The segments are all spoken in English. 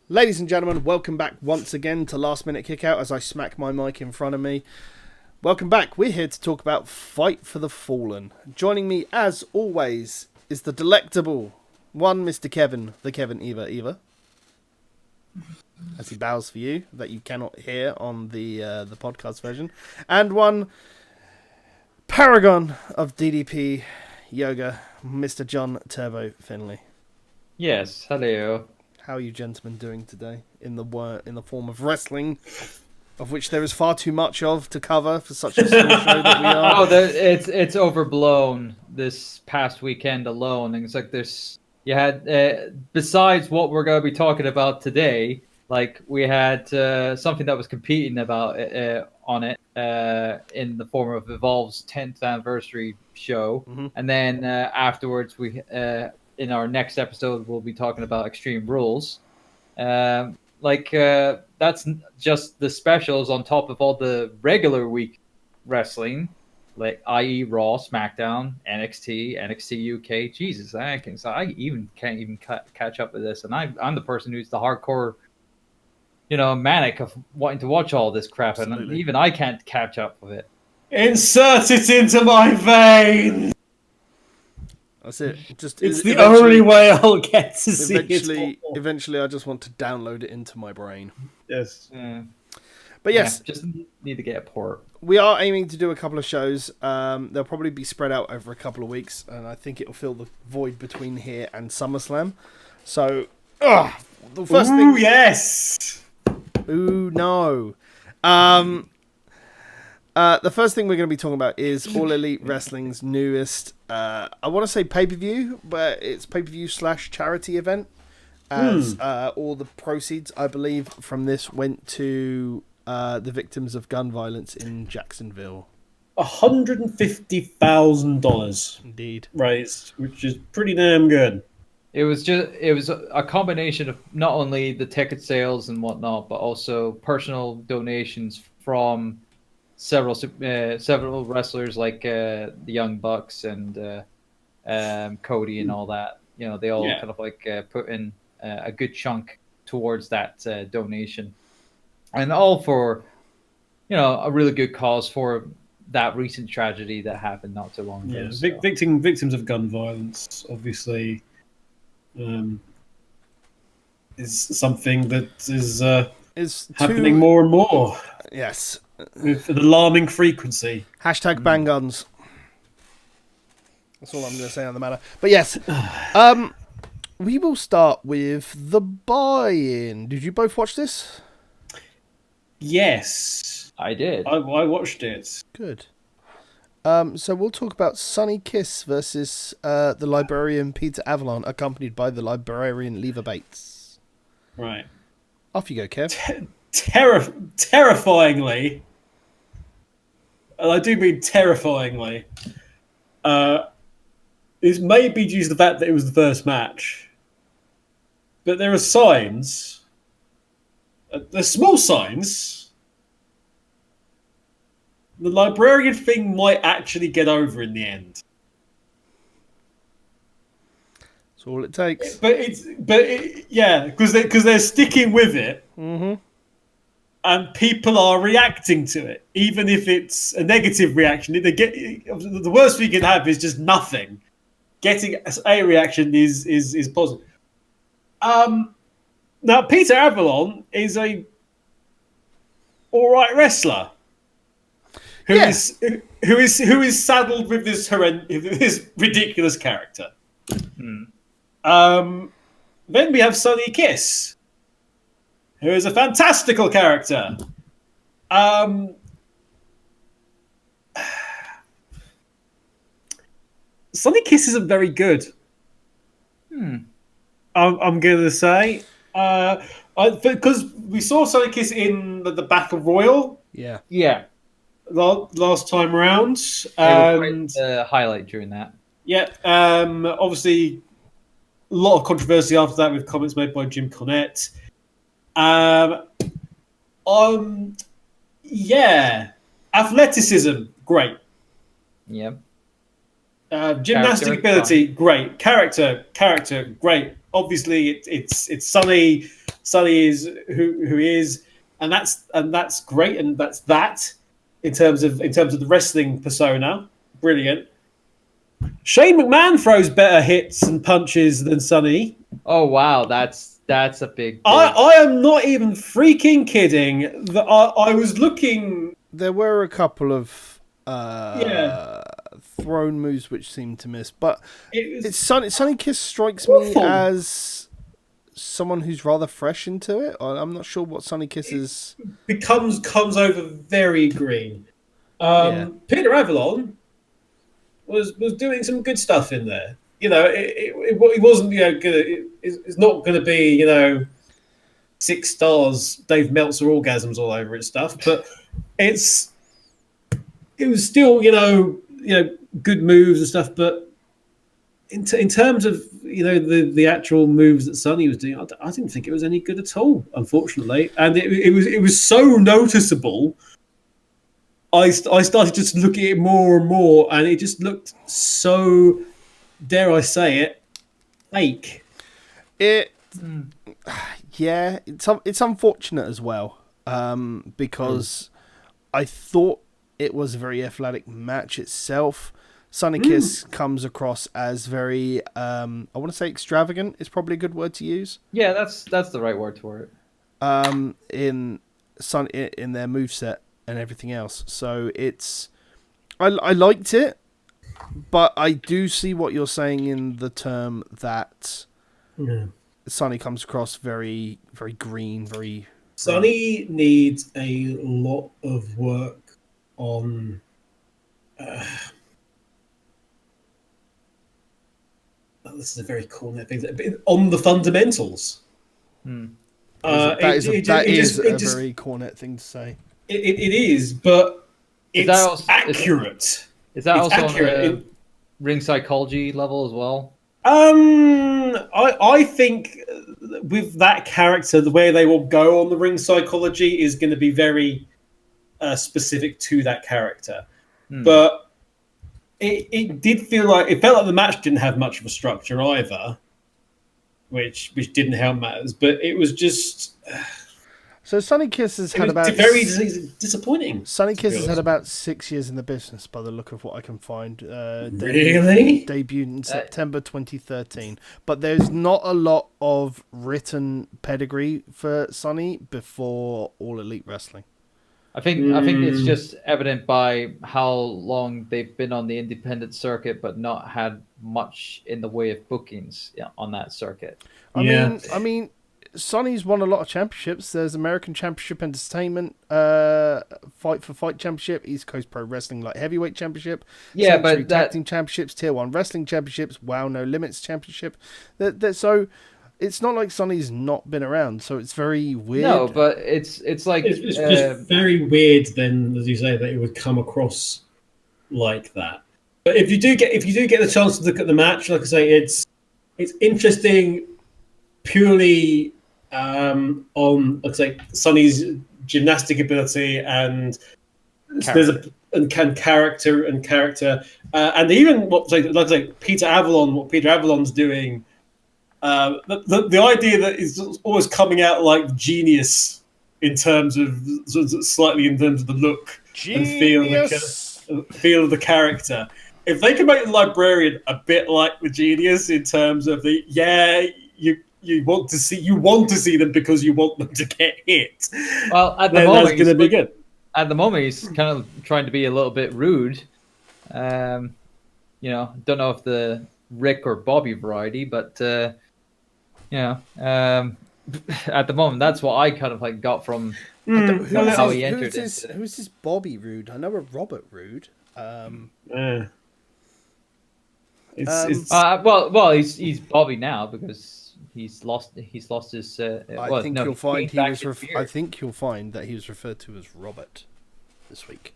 Ladies and gentlemen, welcome back once again to Last Minute Kickout as I smack my mic in front of me. Welcome back. We're here to talk about Fight for the Fallen. Joining me, as always, is the delectable one, Mr. Kevin, the Kevin Eva, as he bows for you, that you cannot hear on the podcast version, and one paragon of DDP yoga, Mr. John Turbo Finley. Yes, hello. How are you gentlemen doing today in the form of wrestling, of which there is far too much of to cover for such a small show that we are? Oh, it's overblown this past weekend alone. And it's like you had besides what we're going to be talking about today, like we had something that was competing about on it in the form of Evolve's 10th anniversary show, and then afterwards we. In our next episode, we'll be talking about Extreme Rules. That's just the specials on top of all the regular week wrestling, like i.e. Raw, SmackDown, NXT, NXT UK. Jesus, I can't even catch up with this, and I'm the person who's the hardcore, manic of wanting to watch all this crap, and even I can't catch up with it. Insert it into my veins. That's it. It's the only way I'll get to see it. Eventually, I just want to download it into my brain. Yes. But yes. Just need to get a port. We are aiming to do a couple of shows. They'll probably be spread out over a couple of weeks, and I think it'll fill the void between here and SummerSlam. So, the first thing... yes! Ooh, no. The first thing we're going to be talking about is All Elite Wrestling's newest, I want to say pay-per-view, but it's pay-per-view / charity event. As all the proceeds, I believe, from this went to the victims of gun violence in Jacksonville. $150,000 indeed raised, which is pretty damn good. It was a combination of not only the ticket sales and whatnot, but also personal donations from several wrestlers like the Young Bucks and Cody and all that. They all kind of like put in a good chunk towards that donation, and all for a really good cause for that recent tragedy that happened not too long ago. Yeah, victims of gun violence, obviously, is something that is happening more and more. Yes. With an alarming frequency. Hashtag ban guns. That's all I'm going to say on the matter. But yes, we will start with the buy-in. Did you both watch this? Yes. I did. I watched it. Good. So we'll talk about Sonny Kiss versus the librarian Peter Avalon, accompanied by the librarian Leva Bates. Right. Off you go, Kev. Terrifyingly, and I do mean terrifyingly, this may be due to the fact that it was the first match, but there are signs, there's small signs, the librarian thing might actually get over in the end. That's all it takes. Because they're sticking with it. Mm-hmm. And people are reacting to it, even if it's a negative reaction. The worst we can have is just nothing. Getting a reaction is positive. Now, Peter Avalon is a all right wrestler who is saddled with this ridiculous character. Then we have Sonny Kiss, who is a fantastical character. Sonny Kiss isn't very good. I'm going to say. Because we saw Sonny Kiss in the Battle Royal. Yeah. Yeah. Last time around. And highlight during that. Yeah. Obviously, a lot of controversy after that with comments made by Jim Cornette. Athleticism, great. Yeah. Gymnastic ability, great. Character, great. Obviously, it's Sonny. Sonny is who he is, and that's great, and that's that in terms of the wrestling persona, brilliant. Shane McMahon throws better hits and punches than Sonny. Oh wow, that's a big. I am not even freaking kidding. That I was looking. There were a couple of Yeah. thrown moves which seemed to miss, but It's Sonny Kiss strikes awful. me as someone who's rather fresh into it. I'm not sure what Sonny Kiss is. comes over very green. Yeah. Peter Avalon was doing some good stuff in there. You know, it wasn't it's not going to be 6 stars Dave Meltzer orgasms all over its stuff, but it was still good moves and stuff. But in terms of the actual moves that Sonny was doing, I didn't think it was any good at all, unfortunately. And it was so noticeable. I started just looking at it more and more, and it just looked so, dare I say it, fake. Yeah, it's unfortunate as well, because I thought it was a very athletic match itself. Sonny Kiss comes across as very, I want to say extravagant is probably a good word to use. Yeah, that's the right word for it. In their moveset and everything else. So I liked it, but I do see what you're saying in the term that Sonny comes across very, very green, very... Sonny needs a lot of work on... this is a very corny thing. On the fundamentals. That is a very cornet thing to say. It is, but it's accurate. Is that also on the ring psychology level as well? I think with that character, the way they will go on the ring psychology is going to be very specific to that character. But it felt like the match didn't have much of a structure either, which didn't help matters. But it was just. So Sonny Kiss has had about very disappointing. Sonny Kiss has had about 6 years in the business, by the look of what I can find. Really? Debuted in September 2013, but there's not a lot of written pedigree for Sonny before All Elite Wrestling. I think it's just evident by how long they've been on the independent circuit, but not had much in the way of bookings on that circuit. I mean. Sonny's won a lot of championships. There's American Championship Entertainment, Fight for Fight Championship, East Coast Pro Wrestling Light Heavyweight Championship, Sanctuary Tag Team Championships, Tier 1 Wrestling Championships, Wow No Limits Championship. So it's not like Sonny's not been around, so it's very weird. No, but it's like... It's just very weird then, as you say, that it would come across like that. But if you do get the chance to look at the match, like I say, it's interesting purely... on, let's say, Sonny's gymnastic ability and character, and even what Peter Avalon's doing. The idea that is always coming out like genius in terms of slightly in terms of the look and feel of the character. If they can make the Librarian a bit like the genius in terms of you want to see them because you want them to get hit. Well, at the moment, that's going to be good. At the moment, he's kind of trying to be a little bit rude. Don't know if the Rick or Bobby variety, but at the moment, that's what I kind of like got from how he entered it. Who's this Bobby Roode? I know a Robert Roode. He's Bobby now because. He's lost his. I think you'll find that he was referred to as Robert this week.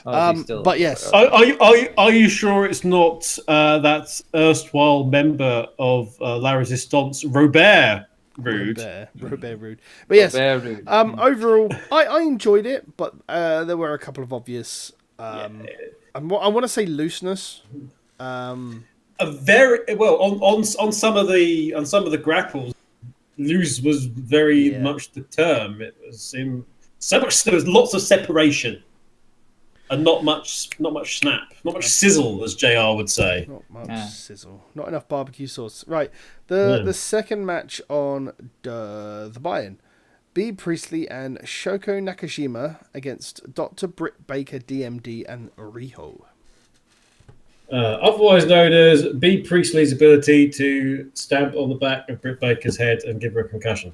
But yes, are you sure it's not that erstwhile member of La Resistance, Robert Roode? Robert Roode. But yes, overall, I enjoyed it, but there were a couple of obvious. I want to say looseness. A very well on some of the grapples, loose was very much the term. It was so much. There was lots of separation, and not much snap, not much sizzle, as JR would say. Not much sizzle. Not enough barbecue sauce. Right. The second match on the buy-in. B. Priestley and Shoko Nakashima against Dr. Britt Baker, DMD, and Riho. Otherwise known as B. Priestley's ability to stamp on the back of Britt Baker's head and give her a concussion.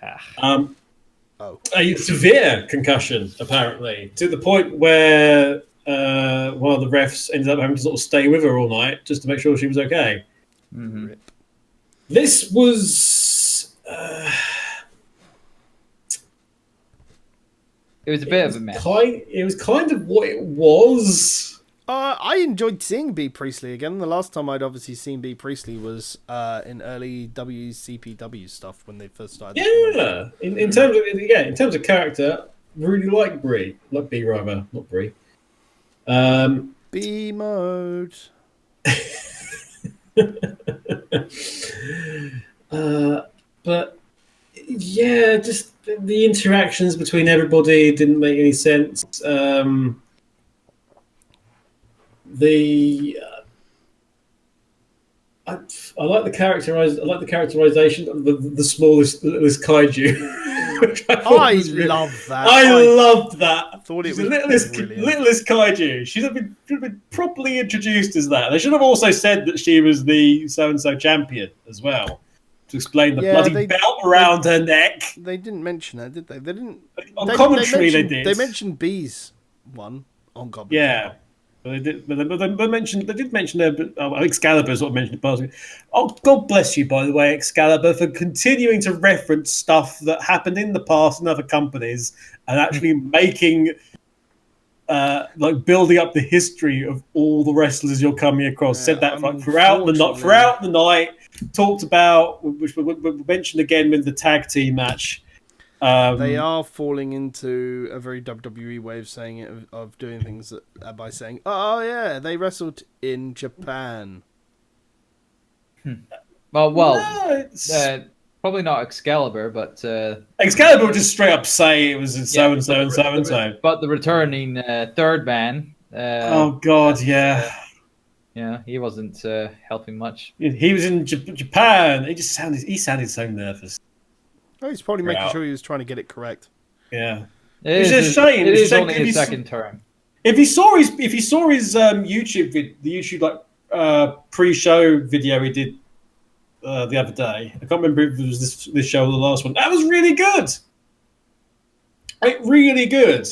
A severe concussion, apparently, to the point where one of the refs ended up having to sort of stay with her all night just to make sure she was okay. Mm-hmm. This was... it was a bit of a mess. It was kind of what it was... I enjoyed seeing B. Priestley again. The last time I'd obviously seen B. Priestley was in early WCPW stuff when they first started. Yeah, in terms of character, really like Brie, like B rather, not Brie. B mode. But yeah, just the interactions between everybody didn't make any sense. I like the characterization of the smallest, littlest kaiju. I love that. I loved that. I thought it was the littlest kaiju. Should have been properly introduced as that. They should have also said that she was the so-and-so champion as well, to explain the bloody belt around her neck. They didn't mention her, did they? They didn't. On commentary, they did. They mentioned B's one on commentary. Yeah. They did mention her, but Excalibur sort of mentioned it. Oh, God bless you, by the way, Excalibur, for continuing to reference stuff that happened in the past in other companies and actually making, building up the history of all the wrestlers you're coming across. Said that throughout the night. Talked about, which we mentioned again with the tag team match. They are falling into a very WWE way of saying it, of doing things by saying, "Oh yeah, they wrestled in Japan." Well, probably not Excalibur, but Excalibur would just straight up say it was so and so and so and so. But the returning third man. Oh God, yeah. Yeah, he wasn't helping much. He was in Japan. He sounded so nervous. Oh, he's probably making sure he was trying to get it correct. Yeah, it's a shame. It is only his second term. If he saw his YouTube pre-show video he did the other day, I can't remember if it was this show or the last one. That was really good. Really good.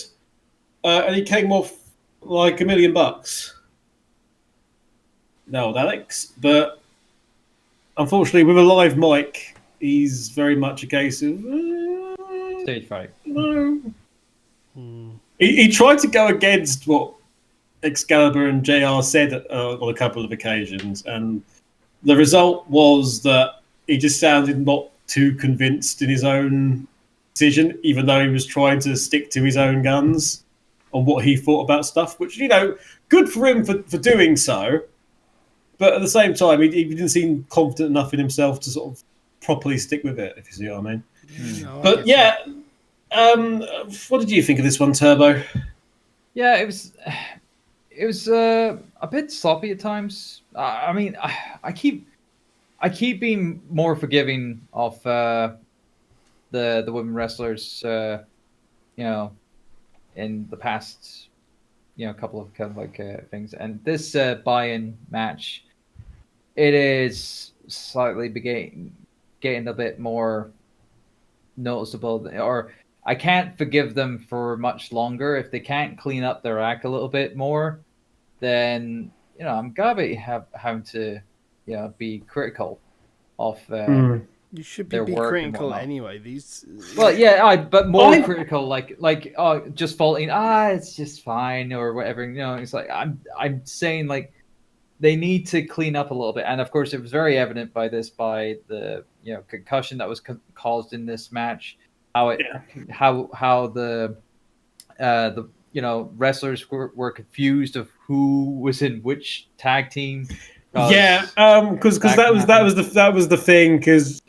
And he came off like $1 million. No, Alex, but unfortunately, with a live mic, he's very much a case of stage fright. No. He tried to go against what Excalibur and JR said on a couple of occasions, and the result was that he just sounded not too convinced in his own decision, even though he was trying to stick to his own guns on what he thought about stuff, which, good for him for doing so. But at the same time, he didn't seem confident enough in himself to sort of properly stick with it, if you see what I mean. No, but yeah, what did you think of this one, Turbo? Yeah, it was a bit sloppy at times. I mean, I keep being more forgiving of the women wrestlers, in the past, couple of kind of things. And this buy-in match, it is slightly getting a bit more noticeable, or I can't forgive them for much longer. If they can't clean up their act a little bit more, then I'm gonna be having to be critical of you should be critical anyway. But more critical, just faulting. It's just fine or whatever. It's like I'm saying they need to clean up a little bit, and of course it was very evident by the concussion that was caused in this match. How the wrestlers were confused of who was in which tag team. Because that was the thing. Because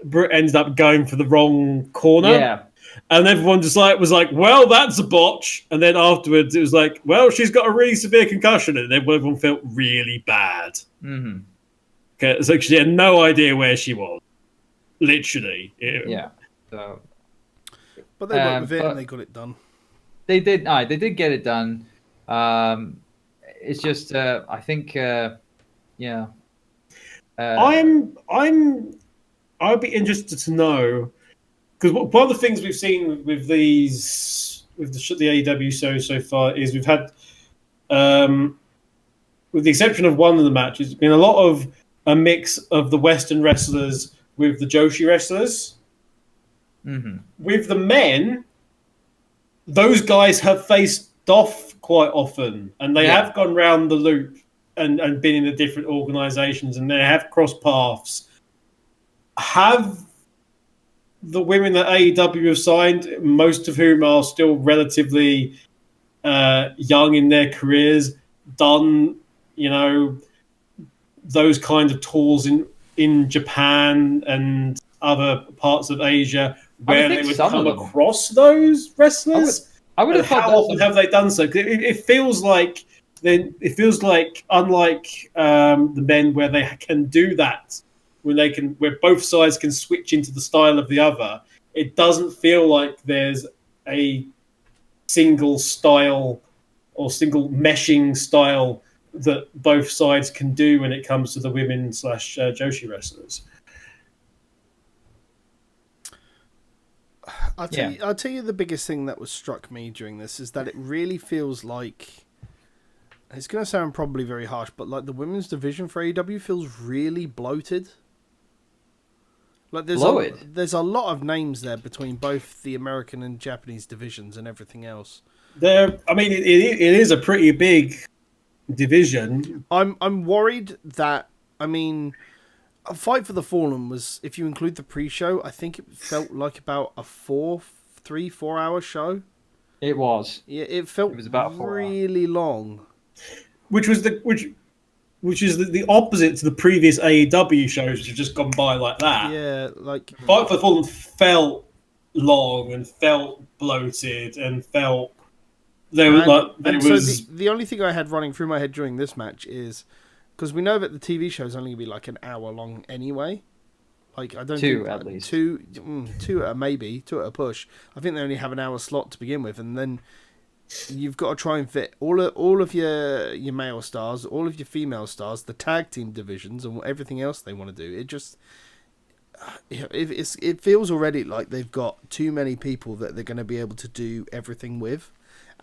Britt ended up going for the wrong corner. Yeah. And everyone just was like, well, that's a botch. And then afterwards, it was like, well, she's got a really severe concussion. And then everyone felt really bad. Mm-hmm. Okay, so she had no idea where she was. Literally. Yeah. So, but they went with it and they got it done. They did. They did get it done. It's just, I think, yeah. I'd be interested to know, because one of the things we've seen with the AEW show so far is we've had, with the exception of one of the matches, it's been a lot of a mix of the Western wrestlers with the Joshi wrestlers. Mm-hmm. With the men, those guys have faced off quite often, and they have gone round the loop and been in the different organisations, and they have crossed paths. Have the women that AEW have signed, most of whom are still relatively young in their careers, done, those kind of tours in Japan and other parts of Asia where they would come across those wrestlers? I would have thought how often have they done so? It feels like unlike the men where they can do that, where both sides can switch into the style of the other. It doesn't feel like there's a single style or single meshing style that both sides can do when it comes to the women / Joshi wrestlers. I'll tell you the biggest thing that was struck me during this is that it really feels like, it's going to sound probably very harsh, but like the women's division for AEW feels really bloated. Like there's a lot of names there between both the American and Japanese divisions and everything else. It is a pretty big division. I'm worried that, a Fight for the Fallen was, if you include the pre-show, I think it felt like about a 3-4 hour show. It was. Yeah, it was about really long. Which is the opposite to the previous AEW shows, which have just gone by like that. Yeah, like Fight for the Fallen felt long and felt bloated and felt the only thing I had running through my head during this match is, because we know that the TV show is only going to be like an hour long anyway. Like I don't two think, at least two at a push. I think they only have an hour slot to begin with, and then you've got to try and fit all of your male stars, all of your female stars, the tag team divisions, and everything else they want to do. It just it feels already like they've got too many people that they're going to be able to do everything with.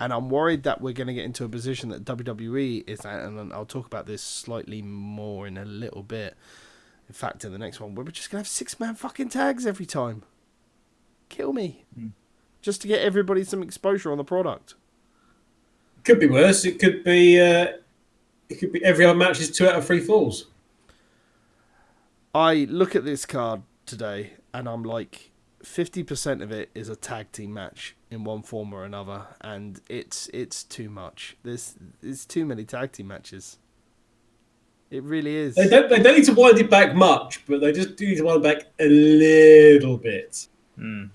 And I'm worried that we're going to get into a position that WWE is at, and I'll talk about this slightly more in a little bit. In fact, in the next one, where we're just going to have 6-man fucking tags every time. Kill me. Just to get everybody some exposure on the product. Could be worse. It could be every other match is 2 out of 3 falls. I look at this card today, and I'm like, 50% of it is a tag team match in one form or another, and it's too much. There's too many tag team matches. It really is. They don't need to wind it back much, but they just do need to wind it back a little bit. I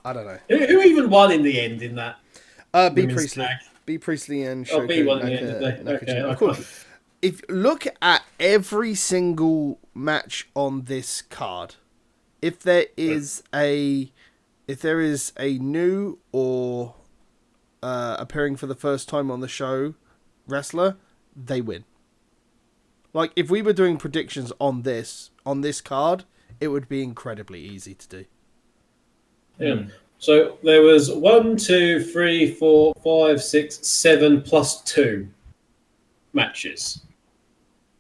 don't know. Who even won in the end in that? B Priestley. B Priestley and Shoko B won in the end, did they? Of course. If look at every single match on this card, if there is a new or appearing for the first time on the show wrestler, they win. Like if we were doing predictions on this card, it would be incredibly easy to do. Yeah. So there was 1, 2, 3, 4, 5, 6, 7 plus 2 matches.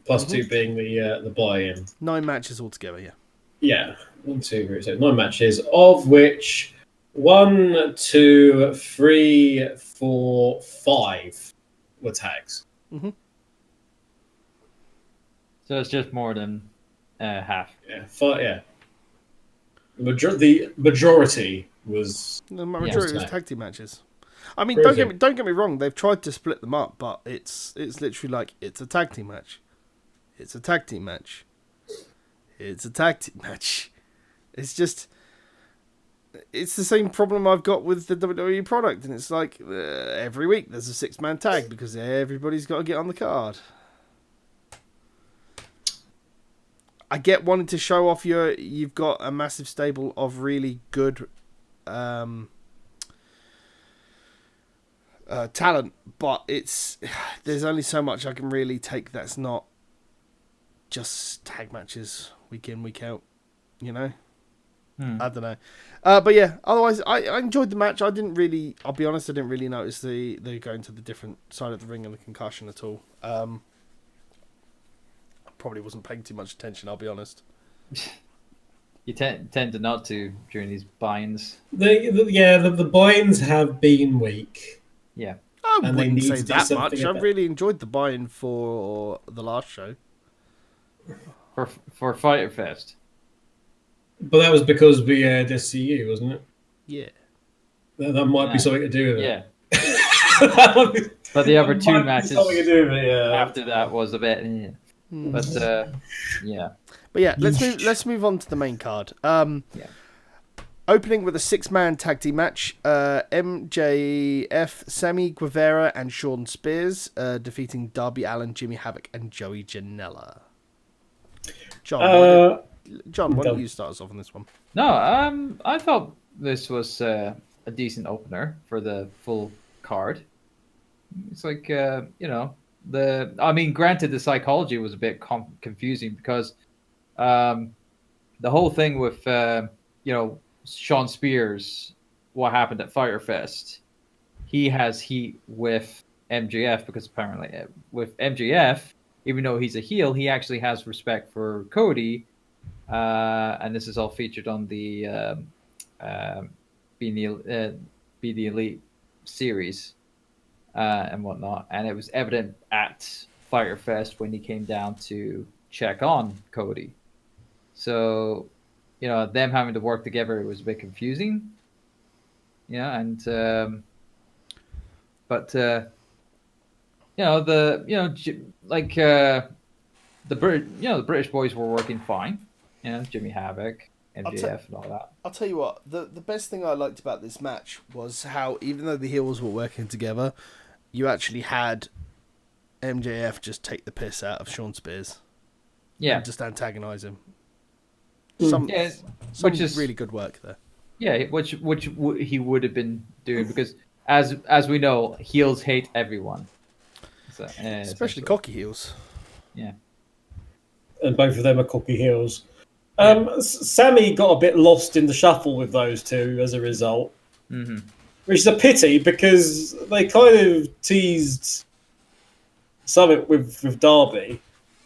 Plus 2 being the buy-in. 9 matches altogether, yeah. Yeah. 1, 2, 3, 7, 9 matches, of which 1, 2, 3, 4, 5 were tags. Mm-hmm. So it's just more than half. Yeah. 5, yeah. The majority was tag team matches. I mean, don't get me wrong. They've tried to split them up, but it's literally like it's a tag team match. It's a tag team match. It's a tag team match. It's just... It's the same problem I've got with the WWE product, and it's like every week there's a 6-man tag because everybody's got to get on the card. I get wanting to show off you've got a massive stable of really good talent, but there's only so much I can really take that's not just tag matches week in, week out, you know? I don't know. But yeah, otherwise, I enjoyed the match. I'll be honest, I didn't really notice the going to the different side of the ring and the concussion at all. Probably wasn't paying too much attention, I'll be honest. You tend to not to during these binds. The binds have been weak. Yeah. I wouldn't say that much. I really enjoyed the buy-in for the last show. For Fyter Fest. But that was because we had SCU, wasn't it? Yeah. That might be something to do with it. Yeah. But the other two matches after that was a bit... Yeah. But, yeah. But yeah, let's move on to the main card. Opening with a 6-man tag team match, MJF, Sammy Guevara, and Sean Spears defeating Darby Allin, Jimmy Havoc, and Joey Janela. John, why don't you start us off on this one? No, I thought this was a decent opener for the full card. It's like, granted the psychology was a bit confusing because the whole thing with, Sean Spears, what happened at Fyter Fest, he has heat with MJF because apparently with MJF, even though he's a heel, he actually has respect for Cody. And this is all featured on the Be the Elite series and whatnot. And it was evident at Fyter Fest when he came down to check on Cody. So, them having to work together was a bit confusing. Yeah, and the British boys were working fine. Jimmy Havoc, MJF, and all that. I'll tell you what, the best thing I liked about this match was how, even though the heels were working together, you actually had MJF just take the piss out of Sean Spears. Yeah. And just antagonise him. Which is really good work there. Yeah, which he would have been doing because, as we know, heels hate everyone. So, especially cocky heels. Yeah. And both of them are cocky heels. Sammy got a bit lost in the shuffle with those two as a result, which is a pity because they kind of teased something with Darby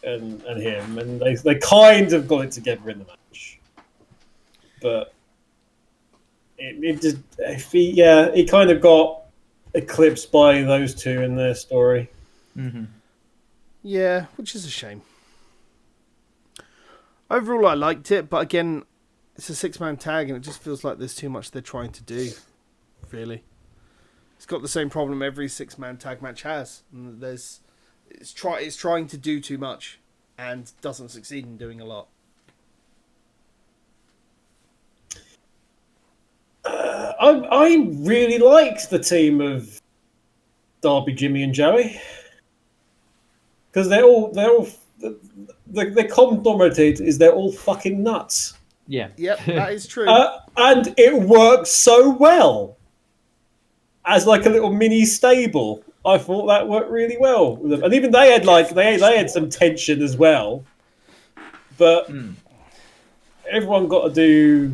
and him, and they kind of got it together in the match, but he kind of got eclipsed by those two in their story. Yeah, which is a shame. Overall, I liked it, but again, it's a 6-man tag, and it just feels like there's too much they're trying to do, really. It's got the same problem every 6-man tag match has. And it's trying to do too much, and doesn't succeed in doing a lot. I really liked the team of Darby, Jimmy, and Joey. Because they're all the common denominator is they're all fucking nuts. Yeah. Yep, that is true. And it works so well as like a little mini stable. I thought that worked really well with them. And even they had they had some tension as well. But everyone got to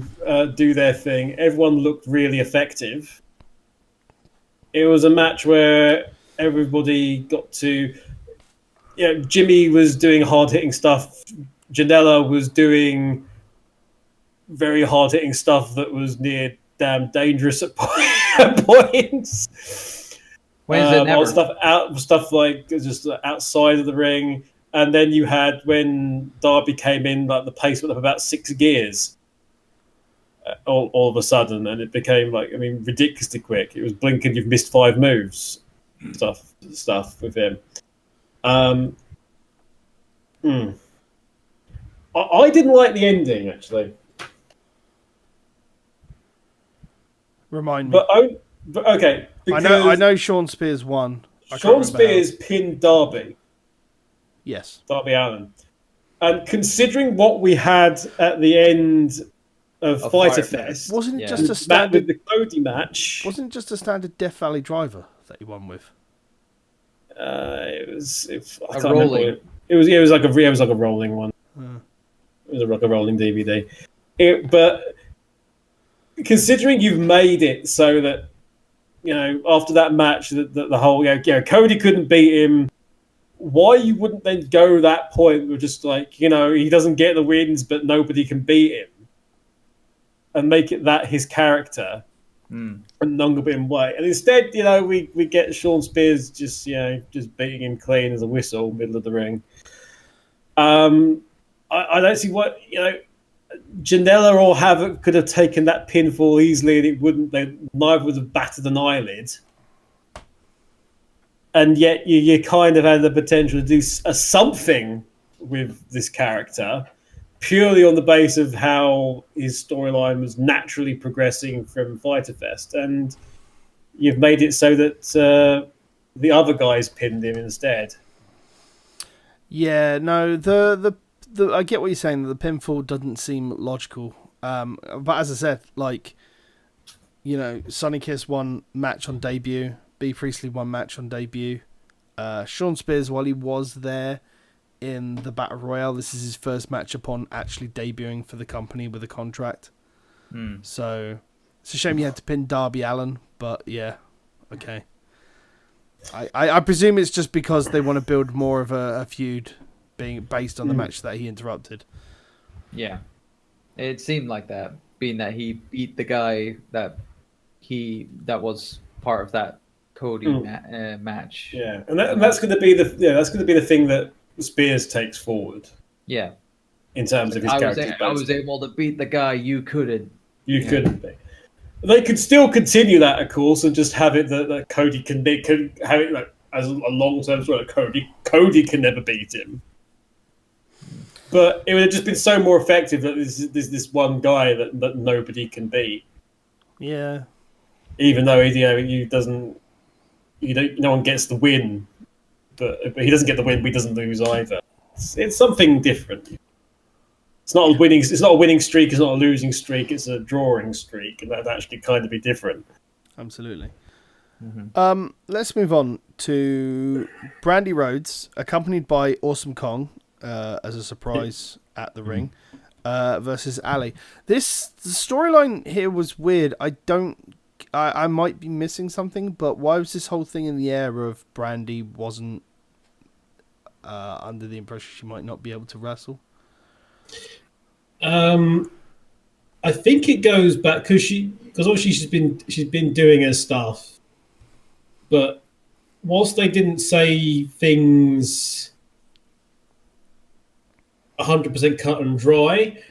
do their thing. Everyone looked really effective. It was a match where everybody got to. Jimmy was doing hard-hitting stuff. Janela was doing very hard-hitting stuff that was near damn dangerous at points. Stuff like just outside of the ring. And then you had, when Darby came in, like the pace went up about 6 gears all of a sudden, and it became ridiculously quick. It was blinking, you've missed 5 moves stuff with him. Hmm. I didn't like the ending actually, Remind me. but okay, I because know Sean Spears won. I can't Sean remember how. Spears pinned Yes. Darby Allin, and considering what we had at the end of A Fighter fire. Fest Wasn't it Yeah. just a with standard? the Cody match, Wasn't it just a standard Death Valley driver that he won with? I A can't remember. rolling. It was like a rolling one. It was like a rolling DVD. But considering you've made it so that after that match, the whole Cody couldn't beat him. Why you wouldn't then go that point with just like he doesn't get the wins, but nobody can beat him, and make it that his character and longer bit him way. And instead, we get Sean Spears just beating him clean as a whistle, middle of the ring. I don't see what Janela or Havoc could have taken that pinfall easily, and neither would have battered an eyelid. And yet, you kind of had the potential to do something with this character, purely on the base of how his storyline was naturally progressing from Fighter Fest, and you've made it so that the other guys pinned him instead. Yeah, no, the I get what you're saying. The pinfall doesn't seem logical. But as I said, like, Sonny Kiss won match on debut. B Priestley won match on debut. Sean Spears, while he was there in the Battle Royale, this is his first match upon actually debuting for the company with a contract. So it's a shame you had to pin Darby Allin, but yeah, okay. I presume it's just because they want to build more of a feud being based on the match that he interrupted. Yeah, it seemed like that, being that he beat the guy that was part of that Cody match. Yeah, and that's going to be the thing that Spears takes forward. Yeah, in terms of his character. I was able to beat the guy you couldn't. You couldn't be. They could still continue that, of course, and just have it that Cody can have it like, as a long-term story. Cody can never beat him. But it would have just been so more effective that there's this one guy that nobody can beat. Yeah. Even though he doesn't, no one gets the win, but he doesn't get the win. But he doesn't lose either. It's something different. It's not a winning streak. It's not a losing streak. It's a drawing streak, and that'd actually kind of be different. Absolutely. Mm-hmm. Let's move on to Brandy Rhodes, accompanied by Awesome Kong as a surprise at the ring, versus Ali. The storyline here was weird. I might be missing something, but why was this whole thing in the air of Brandy wasn't under the impression she might not be able to wrestle? I think it goes back because obviously she's been doing her stuff, but whilst they didn't say things 100% cut and dry,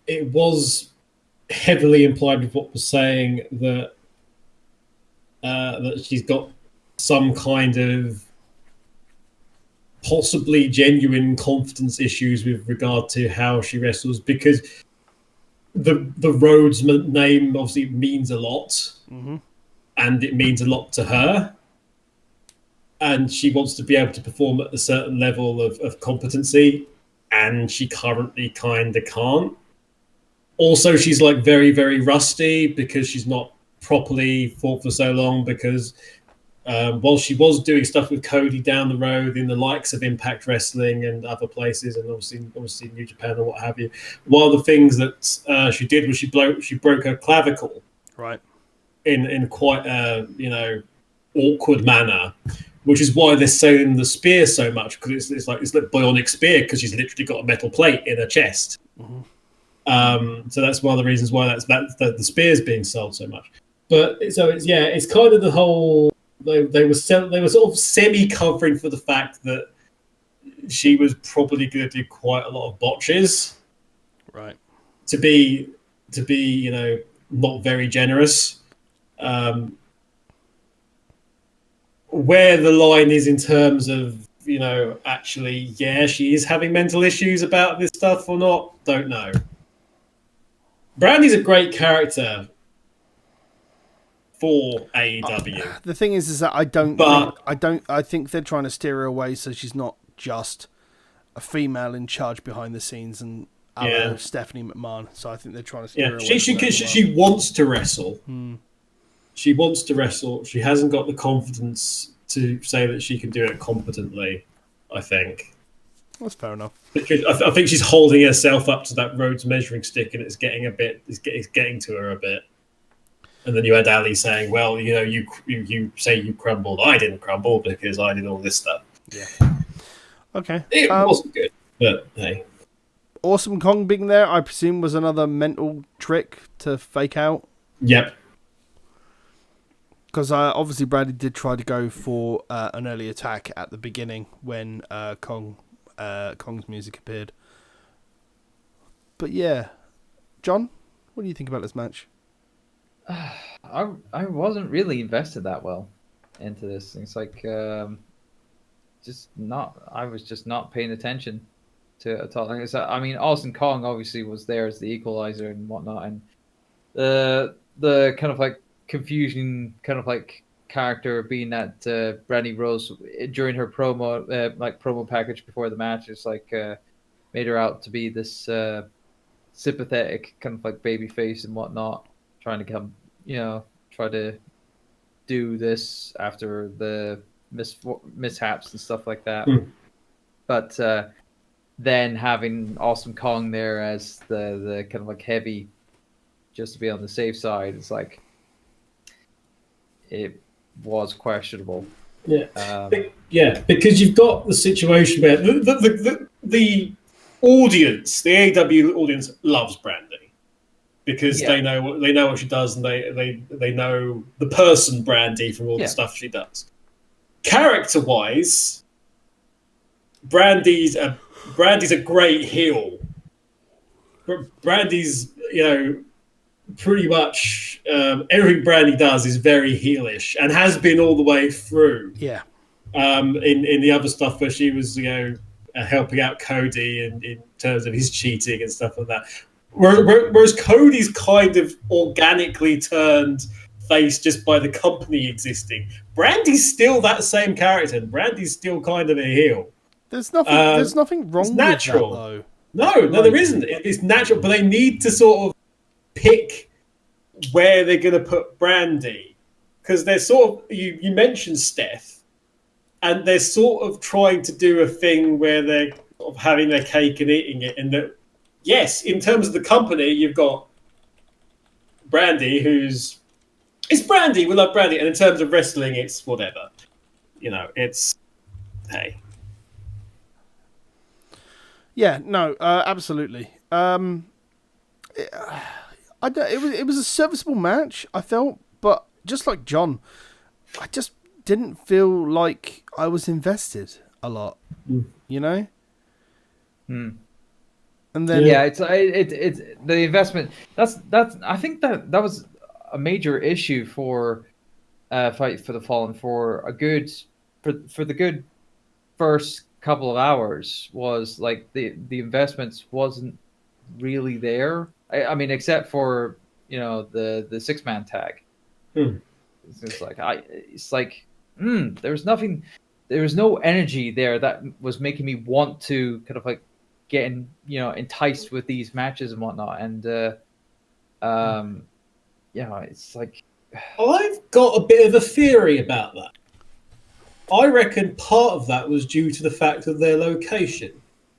it was heavily implied with what was saying that that she's got some kind of possibly genuine confidence issues with regard to how she wrestles, because the Rhodes name obviously means a lot, and it means a lot to her, and she wants to be able to perform at a certain level of competency, and she currently kind of can't. Also, she's like very, very rusty because she's not properly fought for so long, because while she was doing stuff with Cody down the road in the likes of Impact Wrestling and other places, and obviously New Japan and what have you, one of the things that she did was she broke her clavicle, right, in quite a awkward manner, which is why they're selling the spear so much, because it's like bionic spear, because she's literally got a metal plate in her chest. So that's one of the reasons why the spear's being sold so much. But so it's kind of the whole. They were sort of semi-covering for the fact that she was probably going to do quite a lot of botches, right? To be not very generous. Where the line is in terms of actually, she is having mental issues about this stuff or not. Don't know. Brandy's a great character for AEW. The thing is that I think they're trying to steer her away so she's not just a female in charge behind the scenes and Stephanie McMahon. So I think they're trying to steer her away. She wants to wrestle. She wants to wrestle. She hasn't got the confidence to say that she can do it competently, I think. That's fair enough. Because I think she's holding herself up to that Rhodes measuring stick, and it's getting to her a bit. And then you had Ali saying, "Well, you say you crumbled. I didn't crumble because I did all this stuff." Yeah. Okay. It wasn't good, but hey. Awesome Kong being there, I presume, was another mental trick to fake out. Yep. Because obviously Bradley did try to go for an early attack at the beginning when Kong's music appeared. But yeah, John, what do you think about this match? I wasn't really invested that well into this. It's like I was just not paying attention to it at all. I mean, Austin Kong obviously was there as the equalizer and whatnot, and the kind of like confusion kind of like character being that Brandy Rose during her promo package before the match is like made her out to be this sympathetic kind of like baby face and whatnot, trying to try to do this after the mishaps and stuff like that. But then having Awesome Kong there as the kind of like heavy, just to be on the safe side, it's like it was questionable. Yeah, because you've got the situation where the audience, the AEW audience, loves Brandy because they know what she does, and they know the person Brandy from all the stuff she does. Character-wise, Brandy's a great heel. Brandy's, pretty much everything Brandy does is very heelish and has been all the way through. Yeah. In the other stuff where she was, helping out Cody in terms of his cheating and stuff like that. Whereas Cody's kind of organically turned face just by the company existing. Brandy's still that same character. Brandy's still kind of a heel. There's nothing wrong with that, though. No, there isn't. It's natural, but they need to sort of pick where they're going to put Brandy, because they're sort of you mentioned Steph, and they're sort of trying to do a thing where they're sort of having their cake and eating it. And that, yes, in terms of the company, you've got Brandy, it's Brandy. We love Brandy, and in terms of wrestling, it's whatever. It's hey. Yeah, no, absolutely. It was a serviceable match, I felt, but just like John, I just didn't feel like I was invested a lot, And then it's the investment. That's I think that was a major issue for Fight for the Fallen for the good first couple of hours, was like the investments wasn't really there. I mean, except for the 6-man tag. It's like there was nothing. There was no energy there that was making me want to kind of like get enticed with these matches and whatnot. And it's like I've got a bit of a theory about that. I reckon part of that was due to the fact of their location,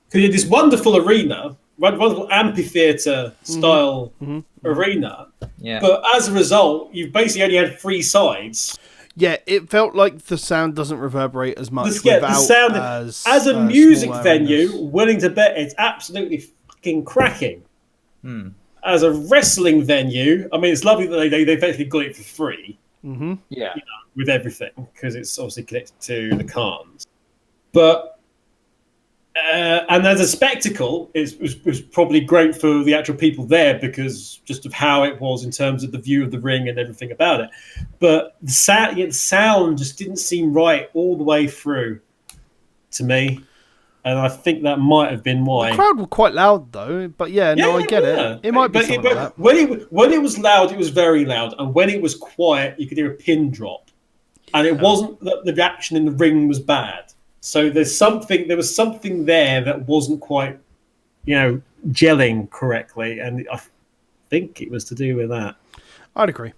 because you had this wonderful arena, wonderful amphitheater style arena. Yeah. But as a result, you've basically only had 3 sides. Yeah, it felt like the sound doesn't reverberate as much. The sound as a music venue, willing to bet it's absolutely fucking cracking. As a wrestling venue, I mean, it's lovely that they basically got it for free. Yeah, with everything, because it's obviously connected to the Khans. But and as a spectacle, it was probably great for the actual people there because just of how it was in terms of the view of the ring and everything about it. But the sound just didn't seem right all the way through. to me, and I think that might have been why. The crowd were quite loud though, but I get it. It might be something like that. When it was loud, it was very loud, and when it was quiet, you could hear a pin drop, and it wasn't that the reaction in the ring was bad. So there was something there that wasn't quite, gelling correctly, and I think it was to do with that. I'd agree.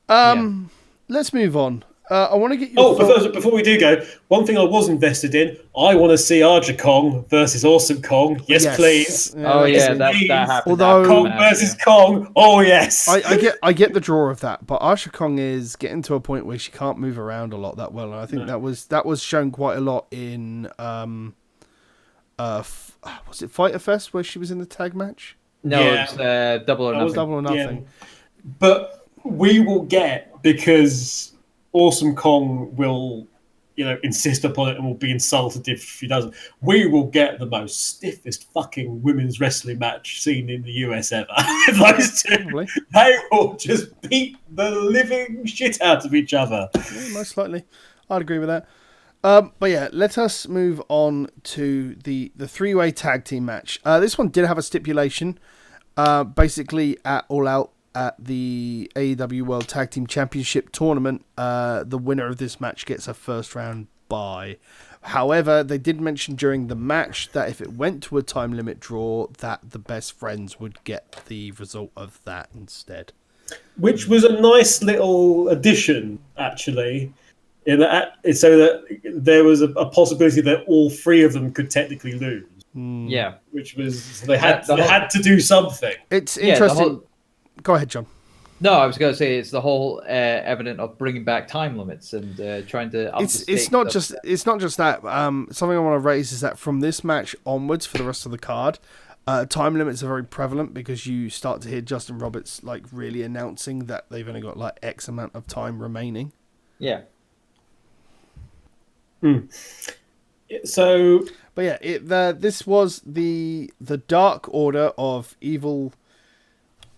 Let's move on. I want to get your before we do go, one thing I was invested in, I want to see Archer Kong versus Awesome Kong. Yes. Please. That happened. Although Kong versus Kong. Oh yes. I get the draw of that, but Archer Kong is getting to a point where she can't move around a lot that well, and I think that was shown quite a lot in was it Fighter Fest where she was in the tag match? No, it's Double or Nothing. Double or Nothing. Yeah. But we will get, because Awesome Kong will, insist upon it and will be insulted if she doesn't. We will get the most stiffest fucking women's wrestling match seen in the US ever. Those two, Probably. They will just beat the living shit out of each other. Yeah, most likely. I'd agree with that. But yeah, let us move on to the three-way tag team match. This one did have a stipulation. Basically, at All Out, at the AEW World Tag Team Championship tournament, the winner of this match gets a first round bye. However, they did mention during the match that if it went to a time limit draw, that the best friends would get the result of that instead. Which was a nice little addition, actually. So that there was a possibility that all three of them could technically lose. Yeah. Which was, they had to do something. It's interesting. Go ahead, John. No, I was going to say it's the whole evident of bringing back time limits and trying to. It's not just that. Something I want to raise is that from this match onwards, for the rest of the card, time limits are very prevalent because you start to hear Justin Roberts really announcing that they've only got X amount of time remaining. Yeah. So, but yeah, this was the Dark Order of Evil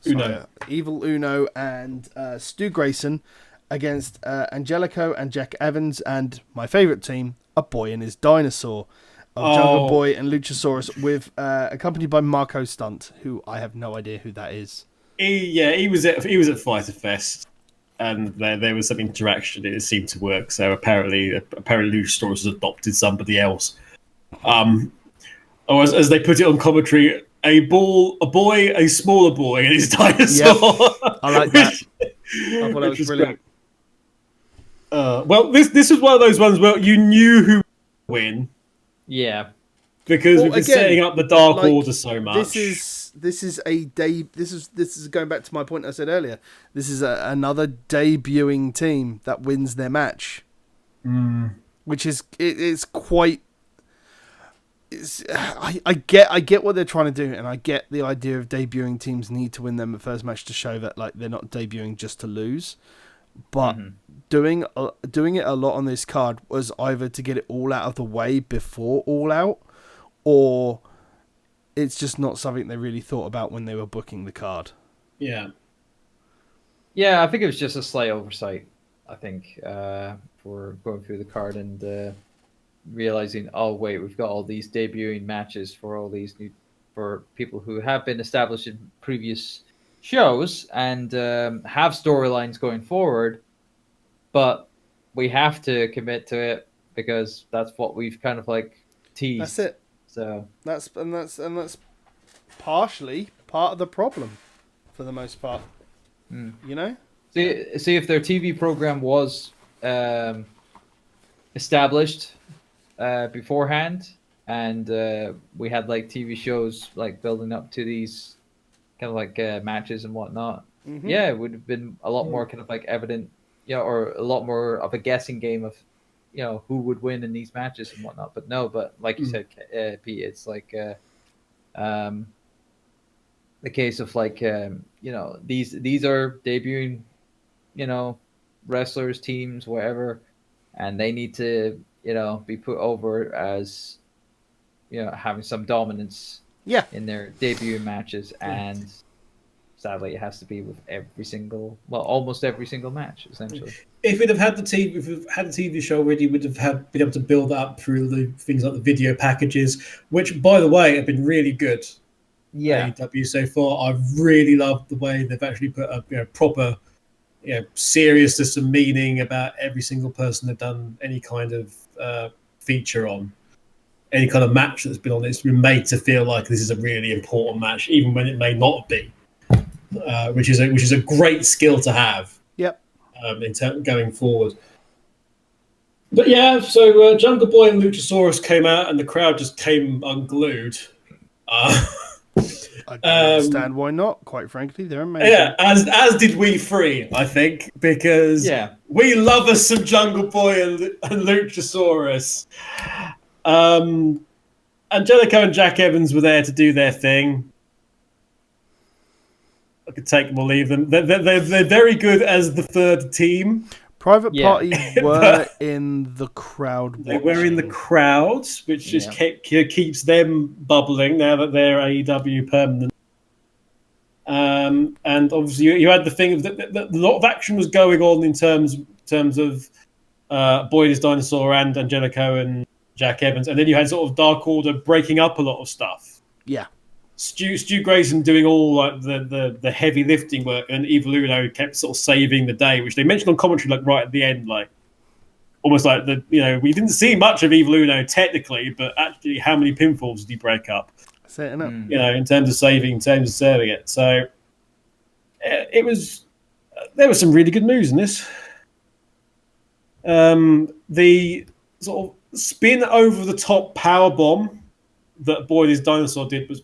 Uno and Stu Grayson against Angelico and Jack Evans and my favourite team, A Boy and His Dinosaur of Jungle Boy and Luchasaurus, with accompanied by Marco Stunt, who I have no idea who that is. He was at Fighter Fest. And there was some interaction. It seemed to work. So apparently Luchasaurus has adopted somebody else. Or as they put it on commentary, a smaller boy, and his dinosaur. Yep. I like that. I thought that was brilliant. Well, this was one of those ones where you knew who would win. Yeah. Because we've been setting up the Dark Order so much. This is going back to my point I said earlier. This is another debuting team that wins their match, which is it's quite. I get what they're trying to do, and I get the idea of debuting teams need to win their first match to show that they're not debuting just to lose. But doing it a lot on this card was either to get it all out of the way before All Out, or it's just not something they really thought about when they were booking the card. Yeah. Yeah, I think it was just a slight oversight, I think, for going through the card and realizing, oh, wait, we've got all these debuting matches for people who have been established in previous shows and have storylines going forward, but we have to commit to it because that's what we've kind of teased. That's it. So that's partially part of the problem, for the most part. You know. See if their TV program was established beforehand, and we had TV shows building up to these kind of matches and whatnot. Yeah, it would have been a lot more kind of evident, or a lot more of a guessing game of who would win in these matches and whatnot. But no, like you said, Pete, it's the case of these are debuting wrestlers, teams, whatever, and they need to be put over as having some dominance in their debut matches, and sadly, it has to be with almost every single match, essentially. If we'd have had the TV show already, we'd have been able to build that up through the things like the video packages, which, by the way, have been really good. Yeah. AEW so far, I've really loved the way they've actually put a proper, seriousness and meaning about every single person they've done any kind of feature on, any kind of match that's been on. It's been made to feel like this is a really important match, even when it may not be, which is a great skill to have. Yep. Going forward. But yeah, so Jungle Boy and Luchasaurus came out, and the crowd just came unglued. I don't understand why not. Quite frankly, they're amazing. Yeah, as did we three, I think, because we love us some Jungle Boy and Luchasaurus. Angelico and Jack Evans were there to do their thing. I could take them or leave them. They're very good as the third team. Private Party were in the crowd. They were in the crowd, which just keeps them bubbling now that they're AEW permanent. And obviously, you had the thing of that a lot of action was going on in terms of Boyd as Dinosaur and Angelico and Jack Evans, and then you had sort of Dark Order breaking up a lot of stuff. Yeah. Stu Grayson doing all like the heavy lifting work, and Evil Uno kept sort of saving the day, which they mentioned on commentary like right at the end, like almost like we didn't see much of Evil Uno technically, but actually how many pinfalls did he break up? Setting up. In terms of serving it. So there were some really good moves in this. The sort of spin over the top power bomb that Boyd as Dinosaur did was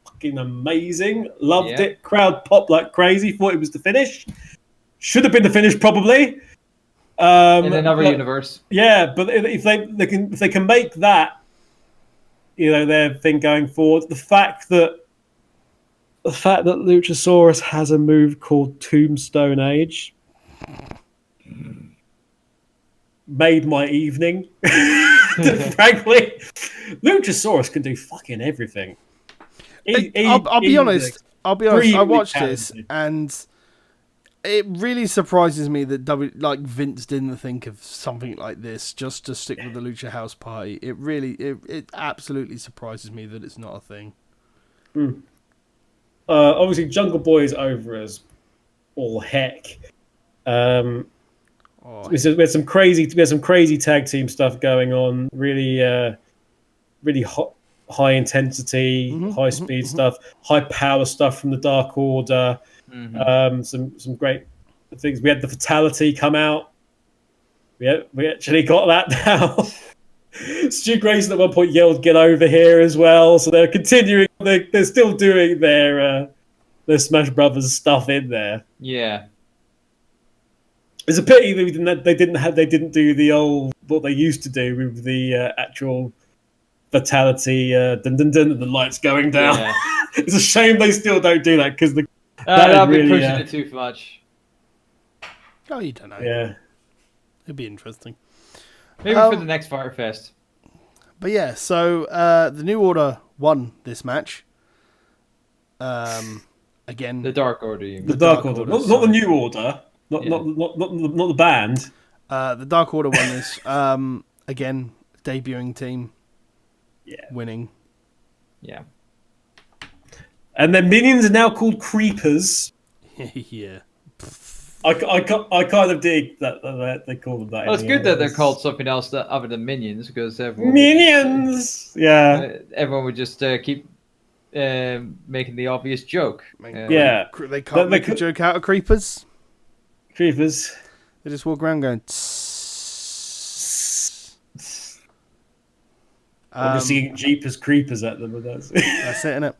fucking amazing. Loved it. Crowd popped like crazy. Thought it was the finish. Should have been the finish probably. In another universe. Yeah, but if they can make that, their thing going forward. The fact that Luchasaurus has a move called Tombstone Age made my evening. Frankly, Luchasaurus can do fucking everything. I'll be honest. I watched this and it really surprises me that Vince didn't think of something like this just to stick with the Lucha House Party. It absolutely surprises me that it's not a thing. Obviously, Jungle Boy is over as all heck. We had some crazy tag team stuff going on. Really high intensity, high speed stuff, high power stuff from the Dark Order. Some great things. We had the Fatality come out. We actually got that now. Stu Grayson at one point yelled "Get over here" as well. So they're continuing. They're still doing their Smash Brothers stuff in there. Yeah. It's a pity they didn't do the old what they used to do with the actual Fatality dun dun dun and the lights going down. Yeah. It's a shame they still don't do that because that'd be pushing it too much. Oh, you don't know. Yeah, it'd be interesting. Maybe for the next Firefest. But yeah, so the New Order won this match. Again, the Dark Order. The Dark Order, not the New Order. Not the band. The Dark Order won this. Again, debuting team. Yeah. Winning. Yeah. And their minions are now called Creepers. Yeah. I kind of dig that they call them that. Well, it's good that they're called something else other than minions because everyone minions. Everyone would just keep making the obvious joke. Yeah. They can't make a joke out of creepers. Creepers. They just walk around going. I'm just singing Jeepers Creepers at them, but that's it, innit?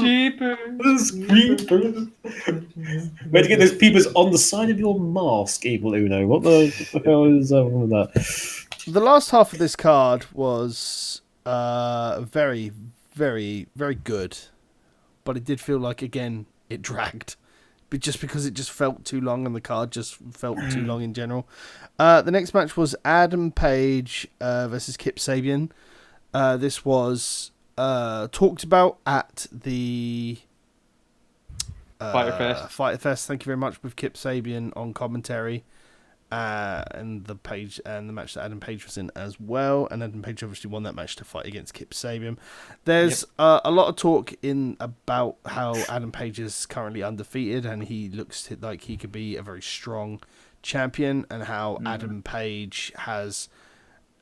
Jeepers Creepers. Where'd you get those peepers on the side of your mask, Evil Uno? What the hell is with that? The last half of this card was very, very, very good, but it did feel like again it dragged. But just because it just felt too long and the card just felt too long in general. The next match was Adam Page versus Kip Sabian. This was talked about at the Fighter Fest. Thank you very much, with Kip Sabian on commentary, and the match that Adam Page was in as well. And Adam Page obviously won that match to fight against Kip Sabian. There's a lot of talk about how Adam Page is currently undefeated, and he looks like he could be a very strong champion, and how Adam Page has,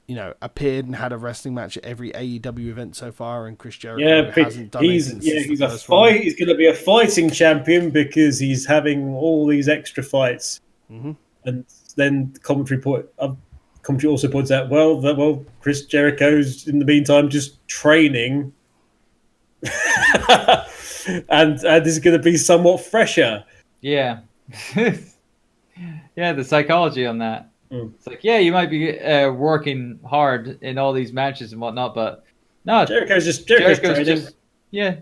appeared and had a wrestling match at every AEW event so far, and Chris Jericho hasn't done anything. He's a fight. He's going to be a fighting champion because he's having all these extra fights. Mm-hmm. And then commentary also points out, well, Chris Jericho's in the meantime just training, and this is going to be somewhat fresher. Yeah, yeah, the psychology on that. It's like, you might be working hard in all these matches and whatnot, but no, Jericho's training.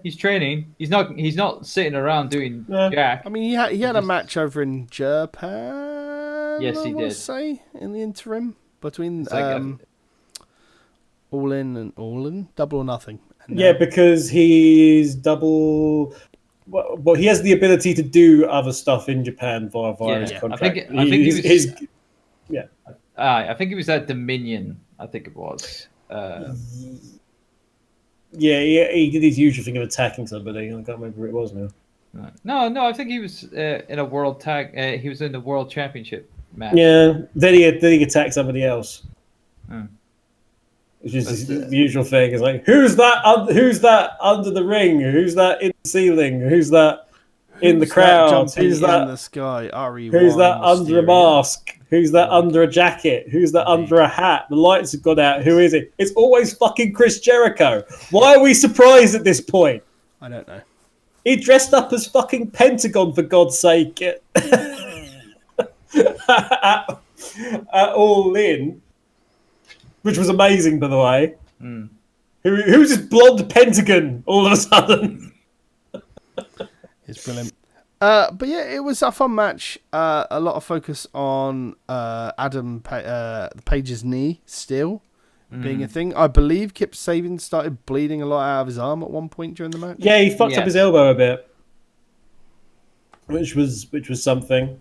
He's training. He's not sitting around doing jack. I mean, he had a match over in Japan. Yes, he did. Say in the interim between All In, Double or Nothing. Because he's double. Well, he has the ability to do other stuff in Japan via his contract. I think he was at Dominion. I think it was. He did his usual thing of attacking somebody. I can't remember who it was now. No. I think he was in a world tag. He was in the world championship match. Yeah, then he attacked somebody else. Which is the usual thing. It's like, who's that? Who's that under the ring? Who's that in the ceiling? Who's that in the crowd? Who's that in the sky? Who's that under a mask? Who's that under a jacket? Who's that under a hat? The lights have gone out. Who is it? It's always fucking Chris Jericho. Why are we surprised at this point? I don't know. He dressed up as fucking Pentagon, for God's sake. at All In, which was amazing, by the way. Who's this blonde Pentagon all of a sudden? It's brilliant. But yeah, it was a fun match. A lot of focus on Adam Page's knee still being a thing. I believe Kip Sabian started bleeding a lot out of his arm at one point during the match. Yeah, he fucked up his elbow a bit, which was something.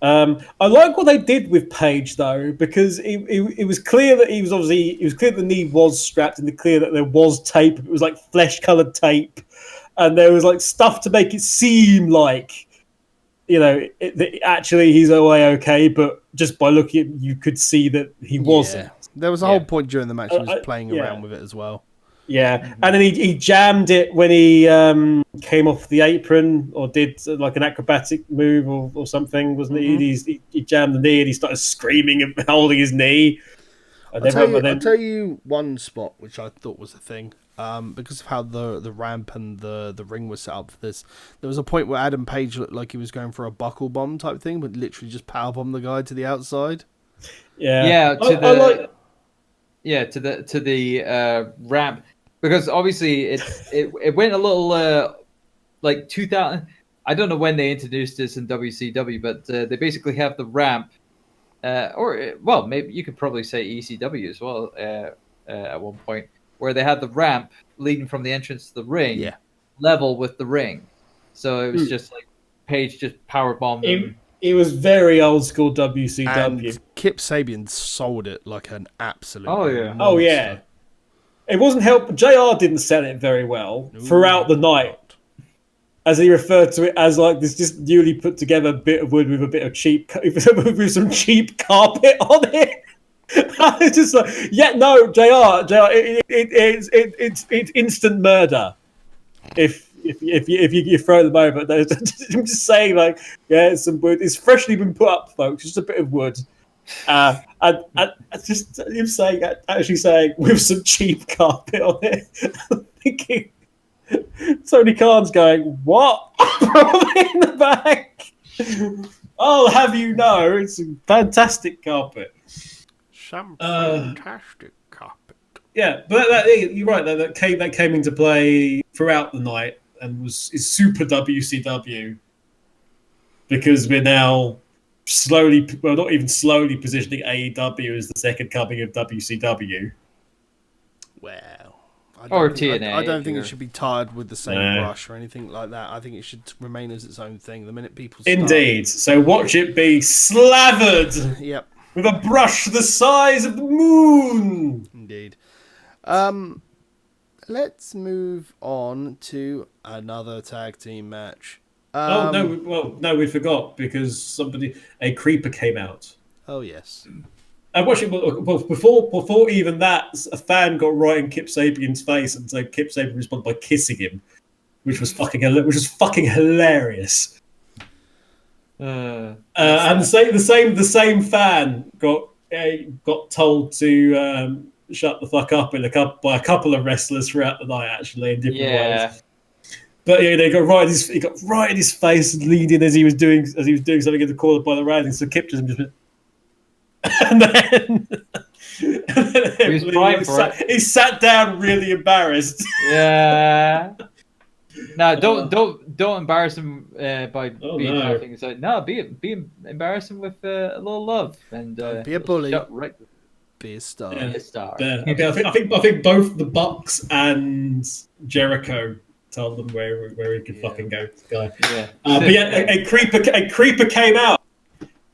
I like what they did with Page though, because it was clear that it was clear the knee was strapped, and clear that there was tape. It was like flesh-colored tape, and there was like stuff to make it seem like, actually he's okay, but just by looking at it, you could see that he wasn't. There was a whole point during the match he was playing around with it as well. Yeah, and then he jammed it when he came off the apron or did like an acrobatic move or something, wasn't it? He jammed the knee and he started screaming and holding his knee. I'll tell you one spot which I thought was a thing, because of how the ramp and the ring was set up for this. There was a point where Adam Page looked like he was going for a buckle bomb type thing, but literally just power bomb the guy to the outside. To the ramp. Because obviously it went a little like 2000. I don't know when they introduced this in WCW, but they basically have the ramp, maybe you could probably say ECW as well at one point, where they had the ramp leading from the entrance to the ring, level with the ring. So it was just like Page just power bombed him. It was very old school WCW. And Kip Sabian sold it like an absolute. Oh yeah. It wasn't help. JR didn't sell it very well throughout the night, as he referred to it as like this just newly put together bit of wood with a bit of with some cheap carpet on it. It's just like, JR, it's instant murder. If you throw them over, I'm just saying, like, it's some wood. It's freshly been put up, folks. Just a bit of wood. And just him actually saying with some cheap carpet on it. I'm thinking Tony Khan's going, what? Probably in the back. I'll have you know, it's a fantastic carpet. Some fantastic carpet. Yeah, but you're right. That came into play throughout the night and is super WCW, because we're now not even slowly positioning AEW as the second coming of WCW. Well, I don't think it should be tied with the same brush or anything like that. I think it should remain as its own thing. The minute people start... Indeed. So watch it be slathered. Yep. With a brush the size of the moon. Indeed. Let's move on to another tag team match. No, we forgot because a creeper came out. Oh yes. I watched it before even that. A fan got right in Kip Sabian's face, and so Kip Sabian responded by kissing him, which was fucking hilarious. And the same fan got told to shut the fuck up by a couple of wrestlers throughout the night, actually, in different ways. But yeah, he got right in his face, leading as he was doing something in the corner by the railing. So Kip just went, and then he sat down really embarrassed. Yeah. No, don't embarrass him by being nothing. So no, be embarrassing with a little love and be a bully. Right. Be a star. Be a star. Yeah. I think both the Bucks and Jericho told them where he could fucking go. This guy. Yeah. But yeah, a creeper came out,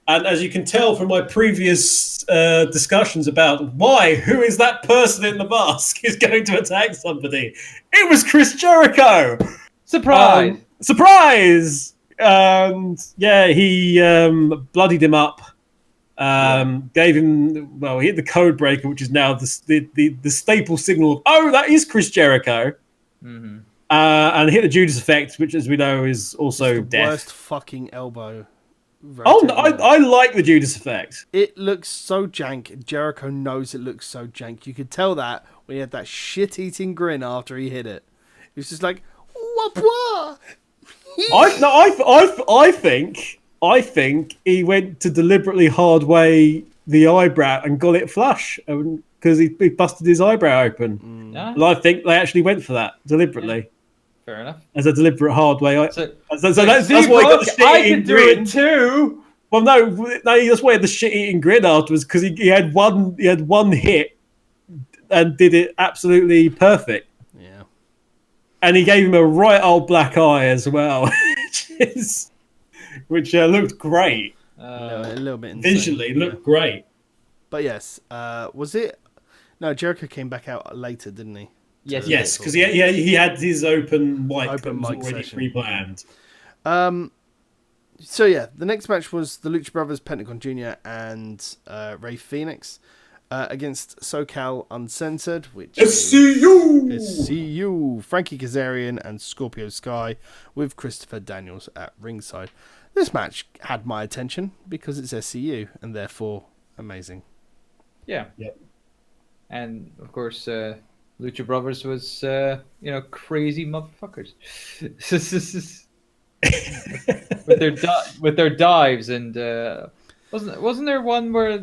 and as you can tell from my previous discussions about who is that person in the mask who's going to attack somebody, it was Chris Jericho. Surprise! Surprise! And yeah, he bloodied him up. Gave him he hit the code breaker, which is now the staple signal of that is Chris Jericho. Mm-hmm. And hit the Judas effect, which, as we know, is also death. Worst fucking elbow. Oh no, I like the Judas effect. It looks so jank. Jericho knows it looks so jank. You could tell that when he had that shit-eating grin after he hit it. He was just like, wah. I think he went to deliberately hard way the eyebrow and got it flush because he busted his eyebrow open. Yeah. And I think they actually went for that deliberately. Yeah. Fair enough. As a deliberate hard way. That's why he got the I can do grin. it too. Well, no, that's why he had the shit-eating grin afterwards because he had one hit and did it absolutely perfect. Yeah. And he gave him a right old black eye as well, which looked great. A little bit insane. Visually, looked great. But yes, was it? No, Jericho came back out later, didn't he? Yes, because he had his open mic already session. pre-planned. So yeah, the next match was the Lucha Brothers, Pentagon Jr. and Rey Fenix against SoCal Uncensored, which SCU, Frankie Kazarian and Scorpio Sky with Christopher Daniels at ringside. This match had my attention because it's SCU and therefore amazing. Yeah. Yep. And of course, Lucha Brothers was crazy motherfuckers with their dives and wasn't there one where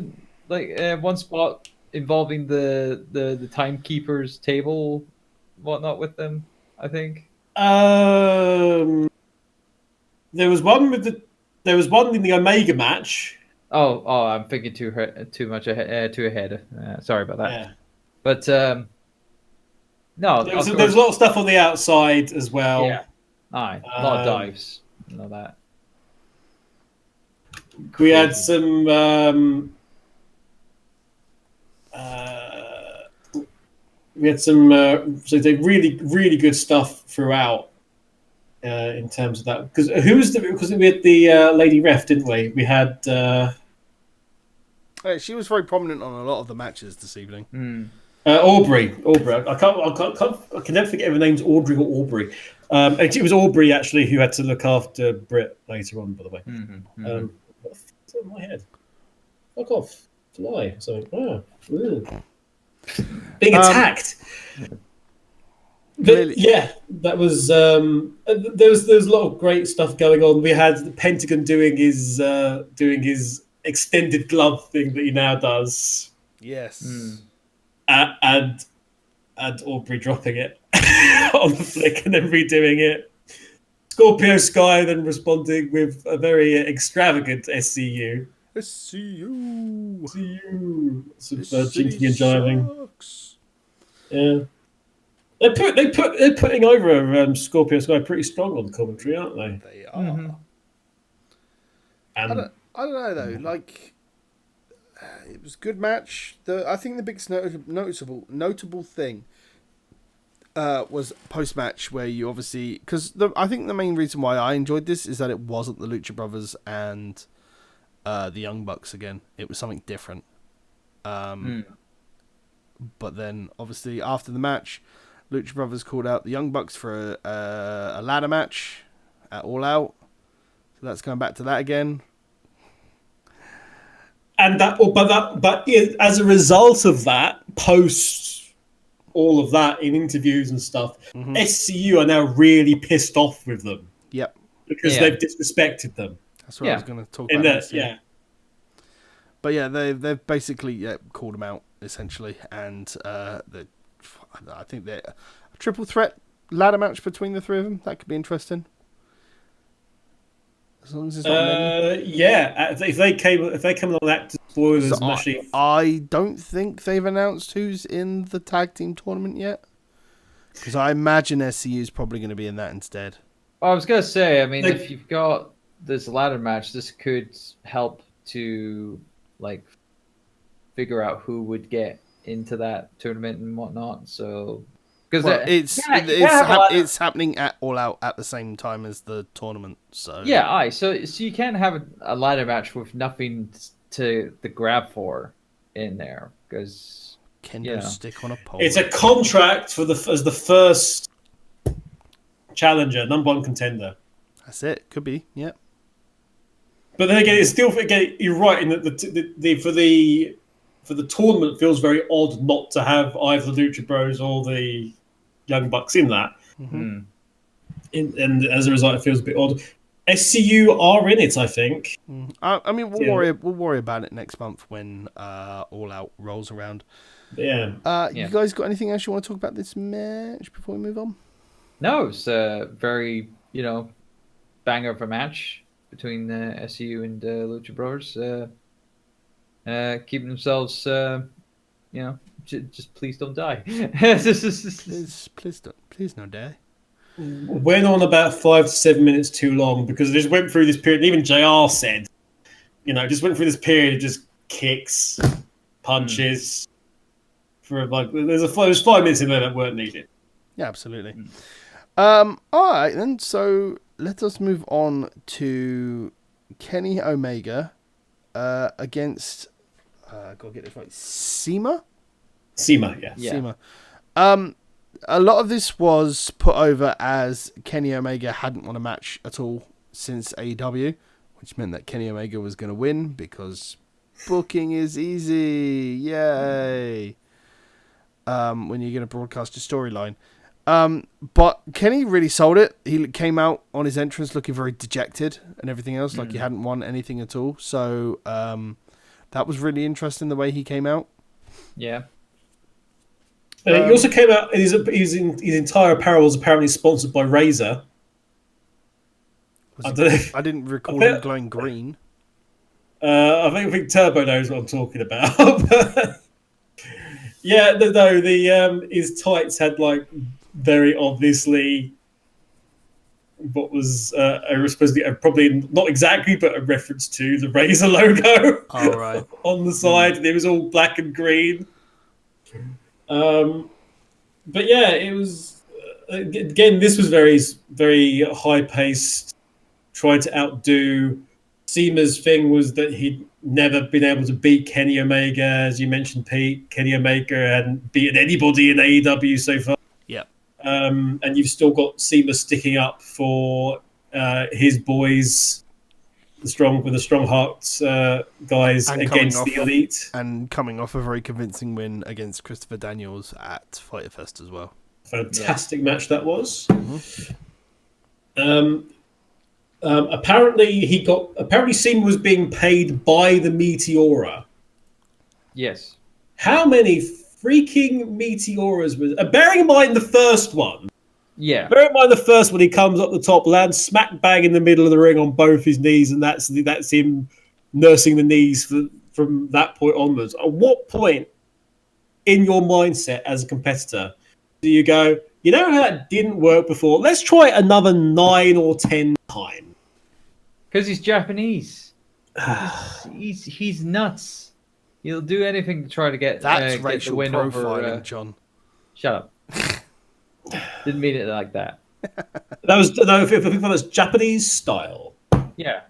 one spot involving the timekeeper's table whatnot with them, I think. There was one in the Omega match. Oh, I'm thinking too much ahead. Sorry about that. Yeah. But no, there's a lot of stuff on the outside as well. Yeah, aye, a lot of dives and all that. We had some. So they really good stuff throughout. In terms of that, because we had the lady ref, didn't we? We had. She was very prominent on a lot of the matches this evening. Aubrey. I can never forget if her name's Audrey or Aubrey. And it was Aubrey actually who had to look after Britt later on. By the way, what's in my head? Fuck off, fly. So being attacked. But yeah, that was there was a lot of great stuff going on. We had the Pentagon doing his extended glove thing that he now does. Yes. And Aubrey dropping it on the flick and then redoing it. Scorpio Sky then responding with a very extravagant SCU. SCU. Some jinking and jiving. Yeah. They're putting over Scorpio Sky pretty strong on commentary, aren't they? They are. Mm-hmm. I And don't know though. Like, it was a good match. I think the biggest notable thing was post match where you obviously, because I think the main reason why I enjoyed this is that it wasn't the Lucha Brothers and the Young Bucks again. It was something different. But then obviously after the match, Lucha Brothers called out the Young Bucks for a ladder match at All Out. So that's going back to that again. And but as a result of that, post all of that in interviews and stuff, SCU are now really pissed off with them. Yep. Because they've disrespected them. That's what I was going to talk about. But yeah, they've basically called them out essentially, and I think they're a triple threat ladder match between the three of them. That could be interesting. As long as it's not many. If they came along that to spoilers, So I don't think they've announced who's in the tag team tournament yet, because I imagine SCU is probably going to be in that instead. I was gonna say, I mean, if you've got this ladder match, this could help to like figure out who would get into that tournament and whatnot. So, because it's happening at All Out at the same time as the tournament. So so you can't have a ladder match with nothing to grab for in there, because Kendo stick on a pole. It's a contract as the first challenger, number one contender. That's it. Could be. Yeah. But then again, you're right in that for the tournament, it feels very odd not to have either the Lucha Bros or the Young Bucks in that. Mm-hmm. And as a result, it feels a bit odd. SCU are in it, I think. I mean, we'll worry about it next month when All Out rolls around. Yeah. You guys got anything else you want to talk about this match before we move on? No, it's a very banger of a match between SCU and Lucha Brothers, keeping themselves, just please don't die. please no die. Went on about 5 to 7 minutes too long because I just went through this period. And even JR said, just went through this period of just kicks, punches. For like, there's 5 minutes in there that weren't needed. Yeah, absolutely. All right, then. So let us move on to Kenny Omega against. Gotta get this right. CIMA, yeah. CIMA. A lot of this was put over as Kenny Omega hadn't won a match at all since AEW, which meant that Kenny Omega was going to win because booking is easy. Yay! When you're going to broadcast a storyline. But Kenny really sold it. He came out on his entrance looking very dejected and everything else, like he hadn't won anything at all. So that was really interesting the way he came out. Yeah. He also came out. His entire apparel was apparently sponsored by Razor. I didn't recall him glowing green. I think Turbo knows what I'm talking about. Yeah, his tights had like very obviously what was supposed to be probably not exactly, but a reference to the Razor logo. Oh, right. On the side, and it was all black and green. But yeah, it was again. This was very, very high paced. Tried to outdo. CIMA's thing was that he'd never been able to beat Kenny Omega, as you mentioned, Pete. Kenny Omega hadn't beaten anybody in AEW so far. Yeah. And you've still got CIMA sticking up for his boys, the strong hearts guys And against the Elite. And coming off a very convincing win against Christopher Daniels at Fyter Fest as well. Fantastic match that was. Apparently CIMA was being paid by the Meteora. Yes. How many freaking Meteoras was? Bearing in mind the first one. Yeah. Bear in mind the first one, he comes up the top, lands smack bang in the middle of the ring on both his knees, and that's him nursing the knees from that point onwards. At what point in your mindset as a competitor do you go, you know how that didn't work before? Let's try it another 9 or 10 times. Because he's Japanese. He's nuts. He'll do anything to try to get That's get racial the win profiling, over. John. Shut up. Didn't mean it like that. That was that's Japanese style. Yeah,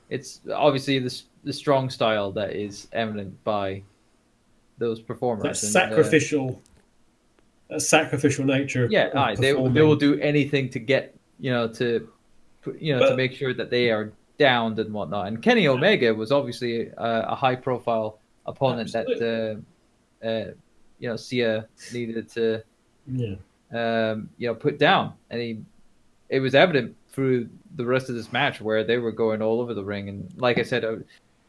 it's obviously the strong style that is eminent by those performers. That and, sacrificial nature. Of they will do anything to get to make sure that they are downed and whatnot. And Kenny Omega was obviously a high profile opponent that Sia needed to put down, and it was evident through the rest of this match where they were going all over the ring. And like I said,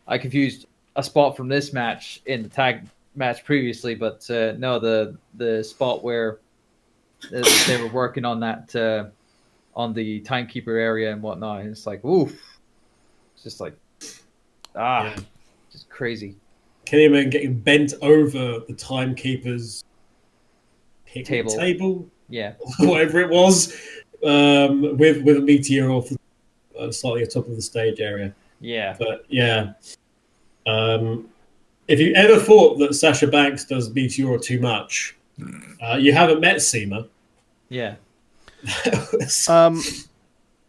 I confused a spot from this match in the tag match previously, but no, the spot where they were working on that on the timekeeper area and whatnot, and it's like, oof, it's just like just crazy. Kenny Omega getting bent over the timekeeper's table, yeah, whatever it was, with a meteor off slightly atop of the stage area. Yeah, but yeah. If you ever thought that Sasha Banks does Meteor too much, you haven't met Seema. Yeah.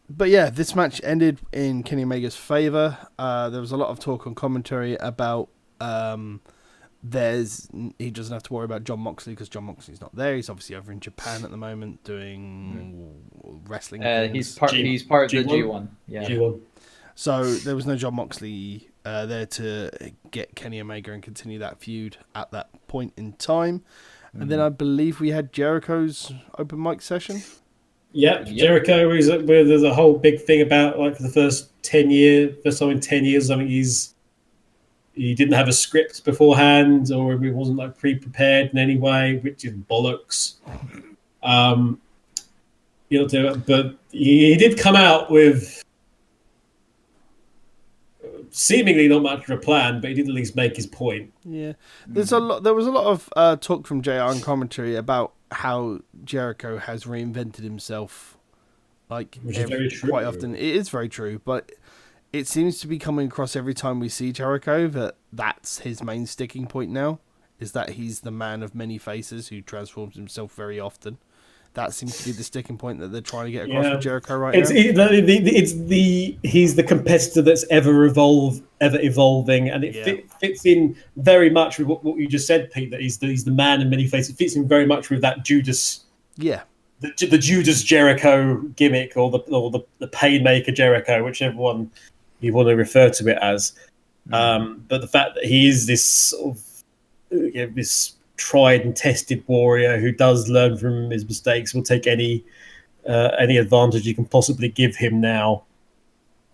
But yeah, this match ended in Kenny Omega's favor. There was a lot of talk on commentary about he doesn't have to worry about Jon Moxley because Jon Moxley's not there. He's obviously over in Japan at the moment doing wrestling things. He's part of the G1. Yeah. G1. So there was no Jon Moxley there to get Kenny Omega and continue that feud at that point in time. And then I believe we had Jericho's open mic session. Yep. Jericho is where there's a whole big thing about for the first time in 10 years, I think he didn't have a script beforehand, or he wasn't pre-prepared in any way, which is bollocks. But he did come out with seemingly not much of a plan, but he did at least make his point. Yeah, there was a lot of talk from JR and commentary about how Jericho has reinvented himself, which is very true. Quite often. It is very true, but it seems to be coming across every time we see Jericho that's his main sticking point now, is that he's the man of many faces who transforms himself very often. That seems to be the sticking point that they're trying to get across with Jericho now. He's the competitor that's ever evolving, and it fits in very much with what you just said, Pete. That he's the man in many faces. It fits in very much with that Judas. Yeah. The Judas Jericho gimmick, or the Painmaker Jericho, whichever one you want to refer to it as. But the fact that he is this sort of this tried and tested warrior who does learn from his mistakes, will take any advantage you can possibly give him now,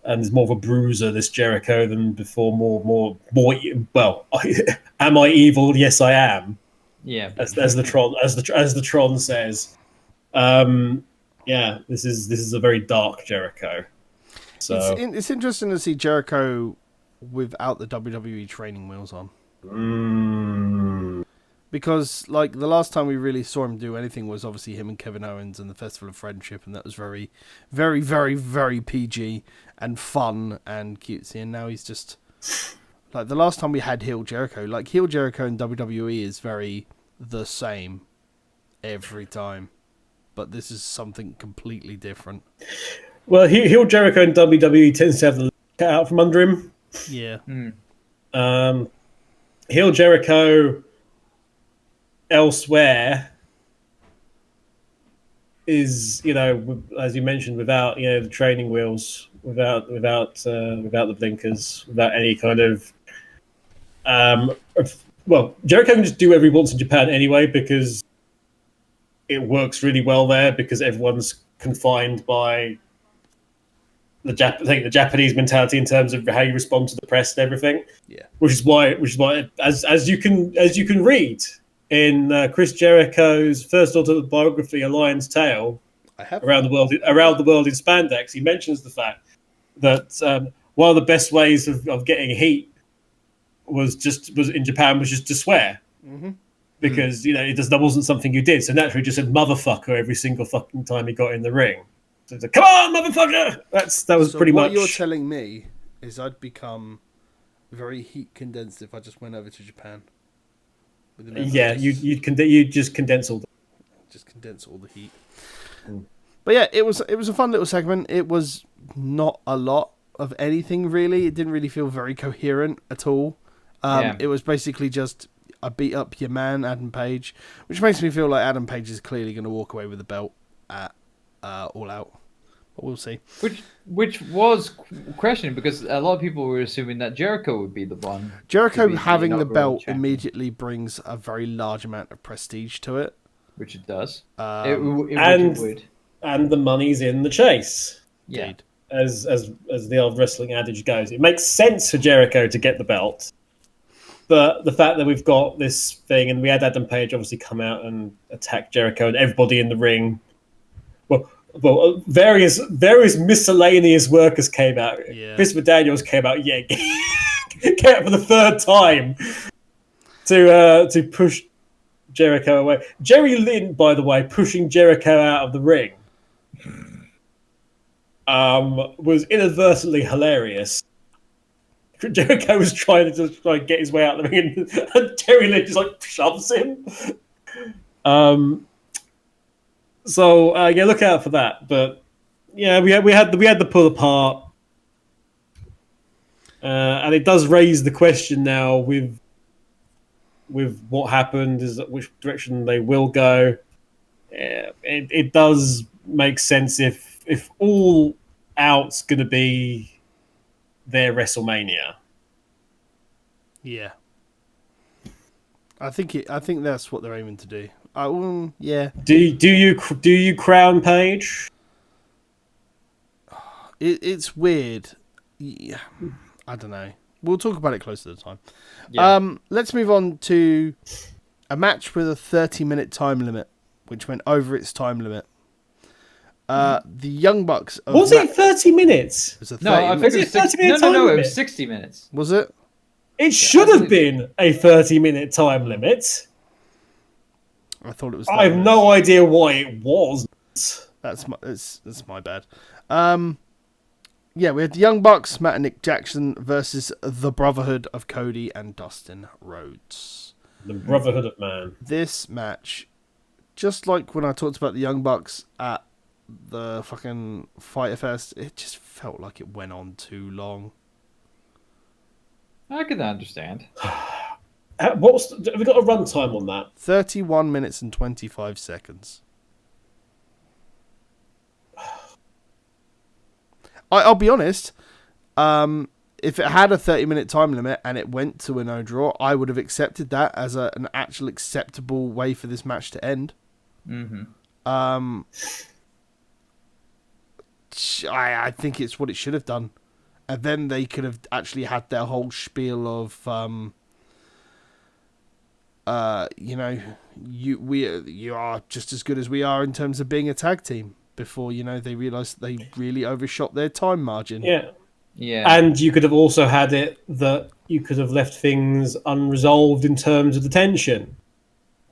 and is more of a bruiser, this Jericho, than before. More. Well, am I evil? Yes, I am. Yeah, as the Tron says. This is a very dark Jericho. So it's interesting to see Jericho without the WWE training wheels on. Because the last time we really saw him do anything was obviously him and Kevin Owens and the Festival of Friendship, and that was very, very, very, very PG and fun and cutesy. And now he's just the last time we had heel Jericho. Heel Jericho in WWE is very the same every time, but this is something completely different. Well, heel Jericho in WWE tends to have the cut out from under him. Yeah. Heel Jericho elsewhere is, as you mentioned, without the training wheels, without the blinkers, without any kind of Jericho can just do whatever he wants in Japan anyway, because it works really well there, because everyone's confined by the Japanese mentality in terms of how you respond to the press and everything. Yeah, which is why as you can read in Chris Jericho's first autobiography, A Lion's Tale, around the world in spandex, he mentions the fact that one of the best ways of getting heat was in Japan was just to swear. Mm-hmm. because that wasn't something you did. So naturally, just said motherfucker every single fucking time he got in the ring. So it's like, come on, motherfucker! That was pretty much. What you're telling me is I'd become very heat condensed if I just went over to Japan. Yeah, you'd just condense all the heat. But yeah, it was a fun little segment. It was not a lot of anything really. It didn't really feel very coherent at all. It was basically just I beat up your man Adam Page, which makes me feel like Adam Page is clearly going to walk away with the belt at All Out. But we'll see. Which was questioning because a lot of people were assuming that Jericho would be the one. Jericho having the belt immediately brings a very large amount of prestige to it. Which it does. It would. And the money's in the chase. Yeah. As the old wrestling adage goes. It makes sense for Jericho to get the belt. But the fact that we've got this thing, and we had Adam Page obviously come out and attack Jericho, and everybody in the ring, well, various miscellaneous workers came out. Yeah. Christopher Daniels came out, came out for the third time to push Jericho away. Jerry Lynn, by the way, pushing Jericho out of the ring, was inadvertently hilarious. Jericho was trying to just get his way out of the ring, and Jerry Lynn just shoves him. So look out for that. But yeah, we had the pull apart, and it does raise the question now with what happened, is which direction they will go. It does make sense if All Out's going to be their WrestleMania. Yeah, I think that's what they're aiming to do. Yeah. Do you crown Page? It's weird. Yeah, I don't know. We'll talk about it closer to the time. Yeah. Let's move on to a match with a 30-minute time limit, which went over its time limit. The Young Bucks. Was it 30 minutes? It was a 30 No, I think it was 30-minute no, time it limit? was 60 minutes. Was it? It should have been a 30-minute time limit. I thought it was. I have no idea why it was. That's my bad. Yeah, we had the Young Bucks, Matt and Nick Jackson versus the Brotherhood of Cody and Dustin Rhodes. The Brotherhood of Man. This match, just like when I talked about the Young Bucks at the fucking Fyter Fest, it just felt like it went on too long. I can understand. Have we got a runtime on that? 31 minutes and 25 seconds. I'll be honest. If it had a 30-minute time limit and it went to a no draw, I would have accepted that as an actual acceptable way for this match to end. Mm-hmm. I think it's what it should have done, and then they could have actually had their whole spiel of, you are just as good as we are in terms of being a tag team. Before they realised they really overshot their time margin. Yeah. Yeah. And you could have also had it that you could have left things unresolved in terms of the tension.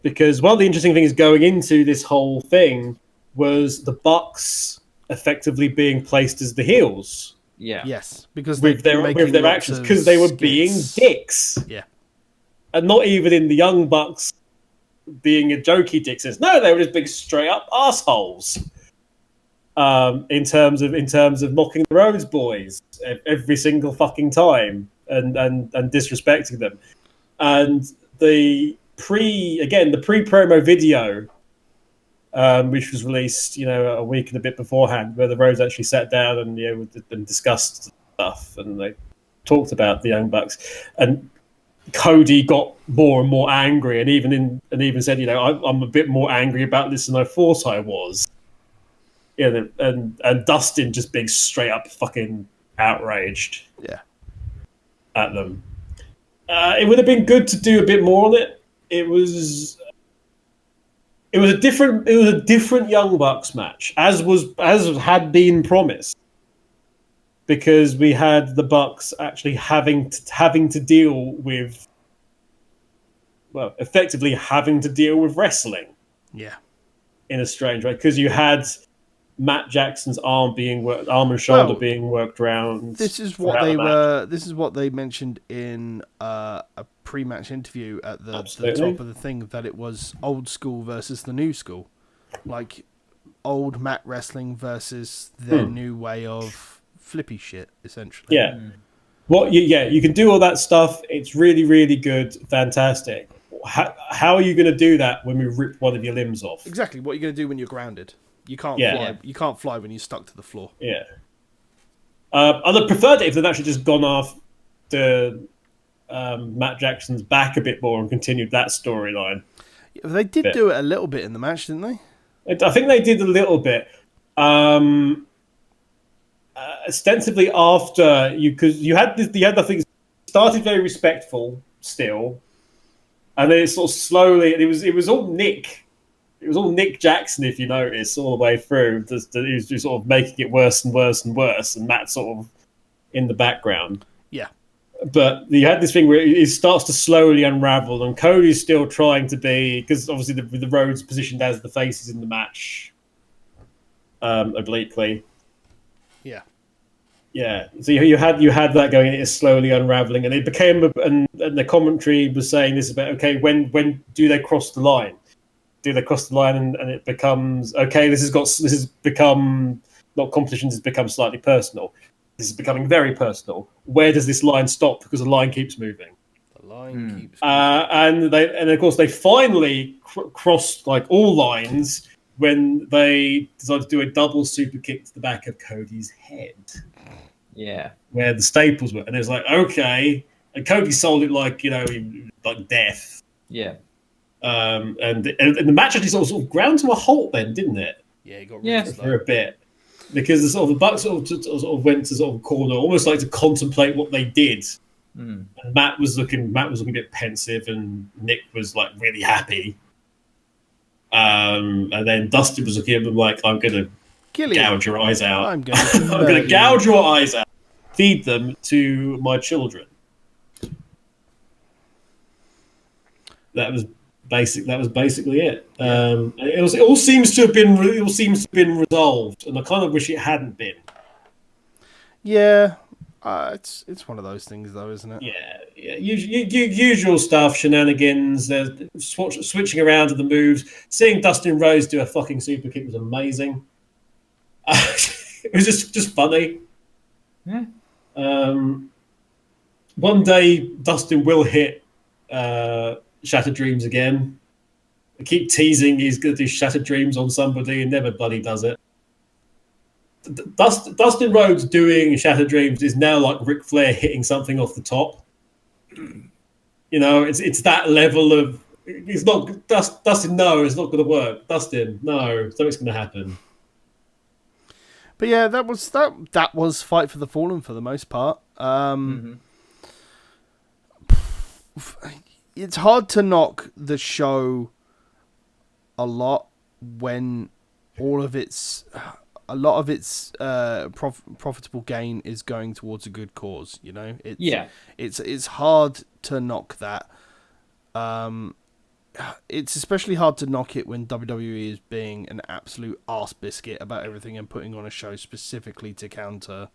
Because one of the interesting things going into this whole thing was the Bucks effectively being placed as the heels. Yeah. Yes, because with their actions, because they were being dicks. Yeah. And not even in the Young Bucks being a jokey dick sense. No, they were just big straight up assholes. In terms of mocking the Rhodes boys every single fucking time and disrespecting them, and the pre-promo video, which was released a week and a bit beforehand, where the Rhodes actually sat down and discussed stuff, and they talked about the Young Bucks, and Cody got more and more angry, and even said, I'm a bit more angry about this than I thought I was. Yeah, and Dustin just being straight up fucking outraged. Yeah. At them. It would have been good to do a bit more on it. It was a different Young Bucks match, as had been promised, because we had the Bucks actually having to deal with effectively having to deal with wrestling Yeah. in a strange way, because you had Matt Jackson's arm and shoulder being worked around. This is what they were. This is what they mentioned in a pre-match interview at the top of the thing, that it was old school versus the new school, like old mat wrestling versus their new way of flippy shit, essentially. Yeah. Well, you can do all that stuff. It's really, really good, fantastic. How are you going to do that when we rip one of your limbs off? Exactly. What are you going to do when you're grounded? You can't fly. Yeah. You can't fly when you're stuck to the floor. Yeah. I'd have preferred it if they'd actually just gone after Matt Jackson's back a bit more and continued that storyline. Yeah, they did do it a little bit in the match, didn't they? I think they did a little bit. Ostensibly after because you had the thing started very respectful still, and then it sort of slowly it was all Nick. It was all Nick Jackson, if you notice, all the way through. He was just sort of making it worse and worse and worse, and Matt sort of in the background. Yeah. But you had this thing where it starts to slowly unravel, and Cody's still trying to be, because obviously the Rhodes positioned as the faces in the match, obliquely. Yeah. Yeah. So you had that going, and it's slowly unraveling, and it became, and the commentary was saying this about, okay, when do they cross the line? Do they cross the line, and it becomes, okay, this has become not competition, it's become slightly personal. This is becoming very personal. Where does this line stop? Because the line keeps moving. The line keeps moving. And of course they finally crossed like all lines when they decided to do a double super kick to the back of Cody's head. Yeah. Where the staples were. And it was like, okay. And Cody sold it like, like death. Yeah. And the match actually sort of ground to a halt then, didn't it? Yeah, it got really slow. For a bit. Because the Bucks sort of went to sort of corner, almost like to contemplate what they did. And Matt was looking a bit pensive, and Nick was like really happy. And then Dustin was looking at him like, "I'm gonna gouge your eyes out. I'm gonna gouge your eyes out. Feed them to my children." That was basically it. It all seems to have been resolved, and I kind of wish it hadn't been. Yeah, it's one of those things, though, isn't it? Yeah. Usual stuff, shenanigans, switching around to the moves. Seeing Dustin Rhodes do a fucking super kick was amazing. It was just funny. Yeah. One day, Dustin will hit Shattered Dreams again. I keep teasing he's going to do Shattered Dreams on somebody and never bloody does it. Dustin Rhodes doing Shattered Dreams is now like Ric Flair hitting something off the top. It's that level of, it's not Dustin. No, it's not going to work. Dustin, no, something's going to happen. But yeah, that was Fight for the Fallen for the most part. It's hard to knock the show a lot when a lot of its profitable gain is going towards a good cause. It's hard to knock that. It's especially hard to knock it when WWE is being an absolute arse biscuit about everything and putting on a show specifically to counter.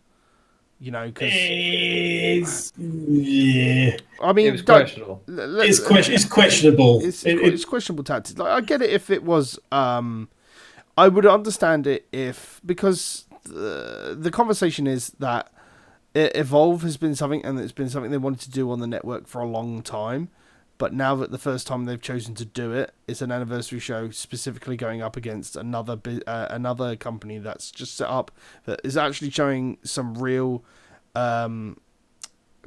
Because I mean, it was questionable. It's questionable. It's questionable tactics. Like, I get it if it was. I would understand it because the conversation is that Evolve has been something, and it's been something they wanted to do on the network for a long time. But now that the first time they've chosen to do it, it's an anniversary show specifically going up against another company that's just set up that is actually showing some real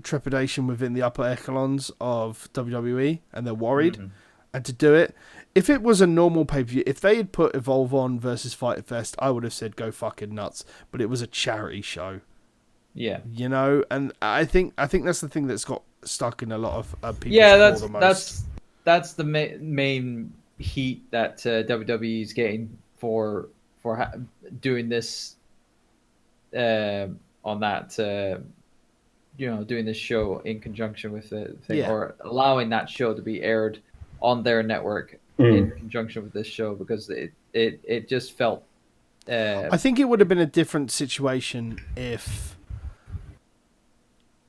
trepidation within the upper echelons of WWE, and they're worried. And to do it, if it was a normal pay-per-view, if they had put Evolve on versus Fyter Fest, I would have said go fucking nuts. But it was a charity show. Yeah. And I think that's the thing that's got stuck in a lot of people. Yeah, that's the main heat that WWE is getting for doing this on that doing this show in conjunction with the thing, or allowing that show to be aired on their network in conjunction with this show, because it just felt. I think it would have been a different situation if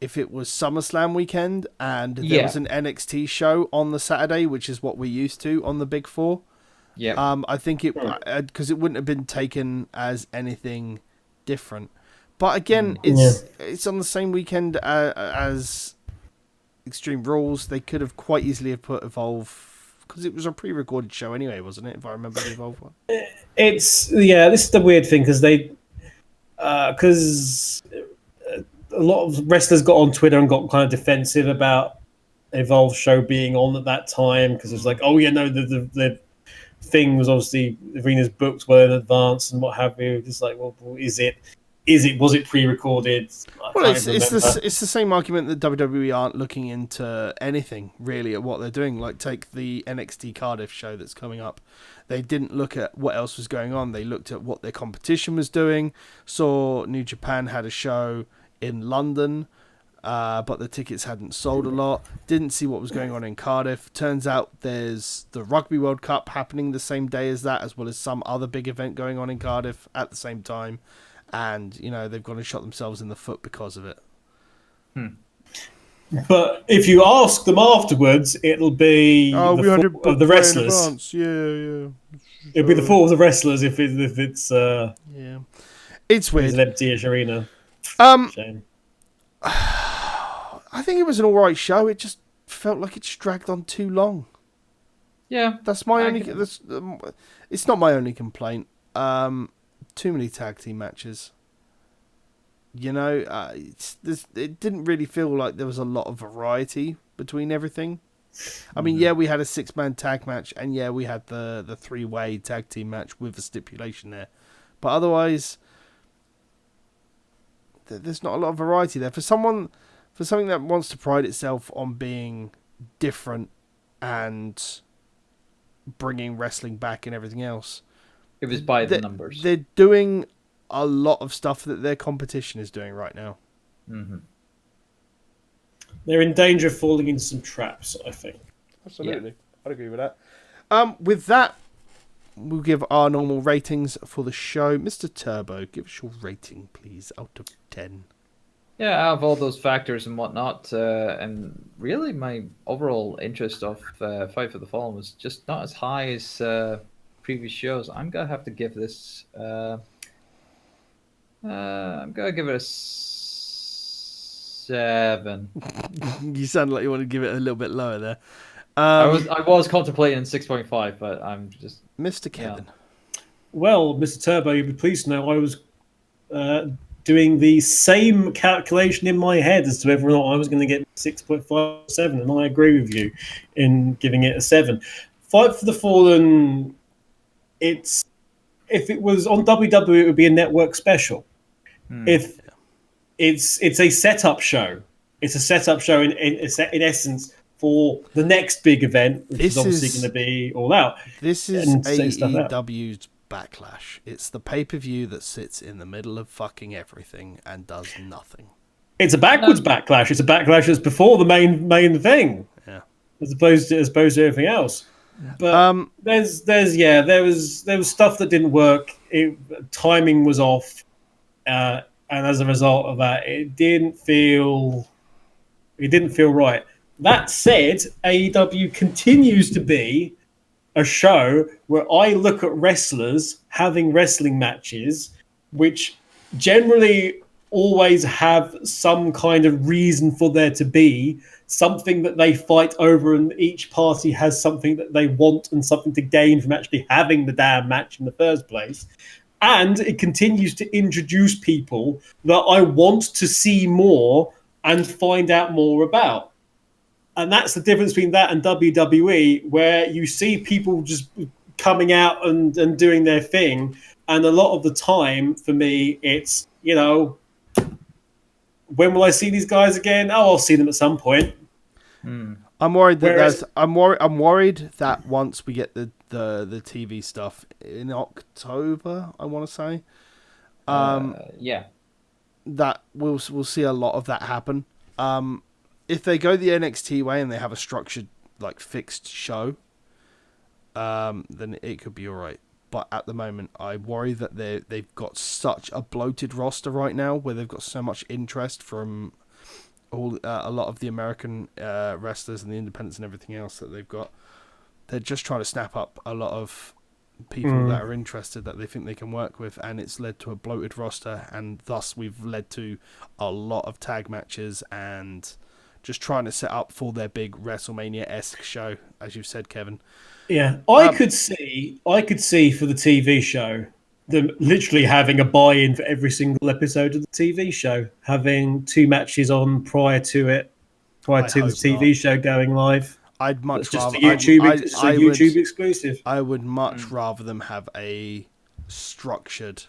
it was SummerSlam weekend and there was an NXT show on the Saturday, which is what we're used to on the Big Four. Yeah. I think it, because it wouldn't have been taken as anything different. But again, it's on the same weekend as Extreme Rules. They could have quite easily have put Evolve, because it was a pre-recorded show anyway, wasn't it? If I remember the Evolve one. This is the weird thing, because a lot of wrestlers got on Twitter and got kind of defensive about Evolve show being on at that time, because it's like, oh yeah, no, the thing was obviously Arena's booked well in advance and what have you. Just like, well, was it pre-recorded? Well, it's the same argument that WWE aren't looking into anything really at what they're doing. Like, take the NXT Cardiff show that's coming up. They didn't look at what else was going on. They looked at what their competition was doing. Saw New Japan had a show in London, but the tickets hadn't sold a lot. Didn't see what was going on in Cardiff. Turns out there's the Rugby World Cup happening the same day as that, as well as some other big event going on in Cardiff at the same time. And, you know, they've gone and shot themselves in the foot because of it. But if you ask them afterwards, it'll be the fault of the wrestlers. Yeah. It'll be the fault of the wrestlers if it's it's weird. It's an empty-ish arena. Shame. I think it was an alright show. It just felt like it's dragged on too long. Yeah, that's my only. It's not my only complaint. Too many tag team matches. You know, it didn't really feel like there was a lot of variety between everything. I mean, we had a 6-man tag match, and we had the 3-way tag team match with a stipulation there. But otherwise, there's not a lot of variety there. For something that wants to pride itself on being different and bringing wrestling back and everything else, it was by the numbers. They're doing a lot of stuff that their competition is doing right now. Mm-hmm. They're in danger of falling into some traps, I think. Absolutely. I'd agree with that. With that, we'll give our normal ratings for the show. Mr. Turbo, give us your rating, please, out of 10. Yeah, out of all those factors and whatnot, and really my overall interest of Fight for the Fallen was just not as high as previous shows. I'm going to have to give this... I'm going to give it a 7. You sound like you want to give it a little bit lower there. I was contemplating 6.5, but I'm just... Mr. Kevin. Yeah. Well, Mr. Turbo, you'll be pleased to know I was doing the same calculation in my head as to whether or not I was going to get 6.5 7, and I agree with you in giving it a 7. Fight for the Fallen, if it was on WWE, it would be a network special. If it's a setup show, it's a setup show in essence for the next big event, which is obviously going to be All Out. This is AEW's Backlash. It's the pay-per-view that sits in the middle of fucking everything and does nothing. It's a backwards backlash. It's a backlash that's before the main thing. Yeah. As opposed to everything else. But there was stuff that didn't work. Timing was off, and as a result of that, it didn't feel right. That said, AEW continues to be a show where I look at wrestlers having wrestling matches, which generally always have some kind of reason for there to be something that they fight over, and each party has something that they want and something to gain from actually having the damn match in the first place. And it continues to introduce people that I want to see more and find out more about. And that's the difference between that and WWE, where you see people just coming out and doing their thing. And a lot of the time, for me, it's, when will I see these guys again? Oh, I'll see them at some point. I'm worried that I'm worried that once we get the TV stuff in October, I want to say, that we'll see a lot of that happen. If they go the NXT way and they have a structured, like, fixed show, then it could be all right. But at the moment, I worry that they've got such a bloated roster right now, where they've got so much interest from a lot of the American wrestlers and the independents and everything else that they've got. They're just trying to snap up a lot of people that are interested that they think they can work with, and it's led to a bloated roster, and thus we've led to a lot of tag matches and just trying to set up for their big WrestleMania-esque show, as you've said, Kevin. Yeah, I could see for the TV show them literally having a buy-in for every single episode of the TV show, having 2 matches on prior to the TV show going live. I'd much rather YouTube exclusive. I would much rather them have a structured.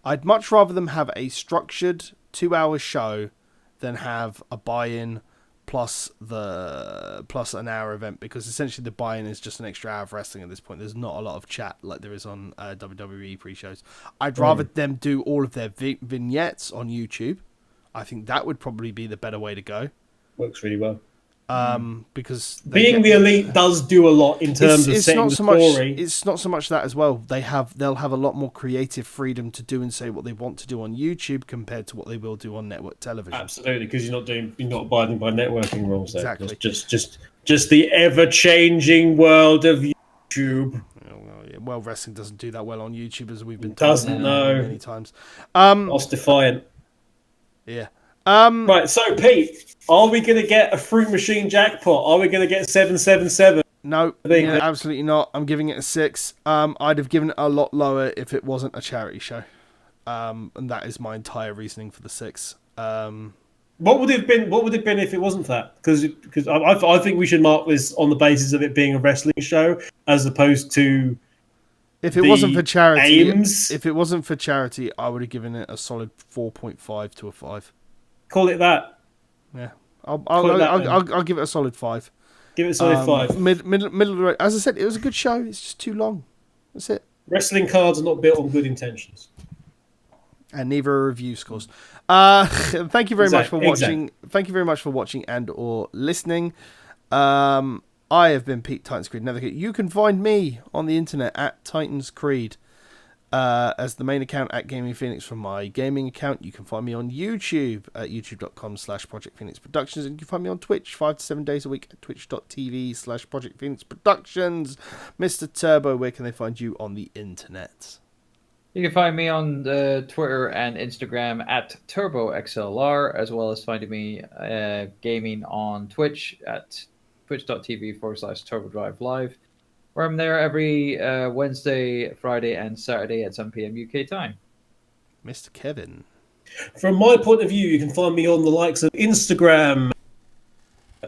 I'd much rather them have a structured 2-hour show than have a buy-in plus an hour event, because essentially the buy-in is just an extra hour of wrestling at this point. There's not a lot of chat like there is on WWE pre-shows. I'd rather them do all of their vignettes on YouTube. I think that would probably be the better way to go. Works really well. Because being the elite does do a lot in terms of setting the story. It's not so much that as well. They'll have a lot more creative freedom to do and say what they want to do on YouTube compared to what they will do on network television. Absolutely, because you're not abiding by networking rules. There. Exactly. Just the ever-changing world of YouTube. Well, wrestling doesn't do that well on YouTube, as we've been told many times. That's defiant. Yeah. Right, so Pete, are we going to get a fruit machine jackpot? Are we going to get 777? No, absolutely not. I'm giving it a 6. I'd have given it a lot lower if it wasn't a charity show. And that is my entire reasoning for the 6. What would it have been if it wasn't that? Because I think we should mark this on the basis of it being a wrestling show, as opposed to if it wasn't for charity. Aims. If it wasn't for charity, I would have given it a solid 4.5 to a 5. Call it that. Yeah, I'll give it a solid 5. Give it a solid 5. Middle of the road. As I said, it was a good show. It's just too long. That's it. Wrestling cards are not built on good intentions. And neither are review scores. Thank you very much for watching. Thank you very much for watching and or listening. I have been Pete Titans Creed Navigate. You can find me on the internet at Titans Creed. As the main account at Gaming Phoenix from my gaming account. You can find me on YouTube at youtube.com/Project Phoenix Productions, and you can find me on Twitch 5 to 7 days a week at twitch.tv/Project Phoenix Productions. Mr. Turbo, where can they find you on the internet? You can find me on Twitter and Instagram at TurboXLR, as well as finding me gaming on Twitch at twitch.tv/TurboDrive Live, where I'm there every Wednesday, Friday, and Saturday at 7 p.m. UK time. Mr. Kevin. From my point of view, you can find me on the likes of Instagram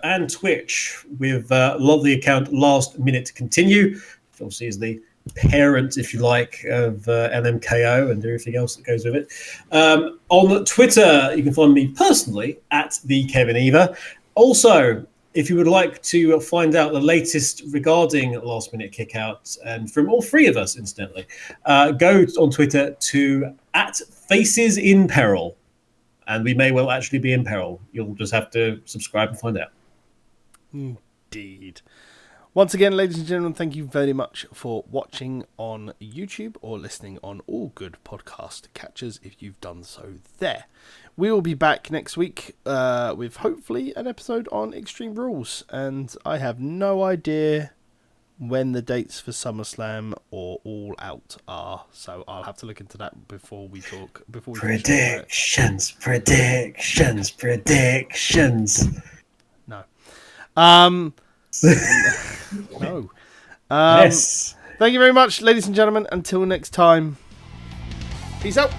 and Twitch with the account Last Minute to Continue, which obviously is the parent, if you like, of LMKO and everything else that goes with it. On Twitter, you can find me personally at the Kevin Eva. Also, if you would like to find out the latest regarding Last Minute Kickouts, and from all 3 of us, incidentally, go on Twitter to @FacesInPeril, and we may well actually be in peril. You'll just have to subscribe and find out. Indeed. Once again, ladies and gentlemen, thank you very much for watching on YouTube or listening on all good podcast catchers if you've done so there. We will be back next week with hopefully an episode on Extreme Rules, and I have no idea when the dates for SummerSlam or All Out are, so I'll have to look into that before we talk. Predictions. No. No. Yes. Thank you very much, ladies and gentlemen. Until next time. Peace out.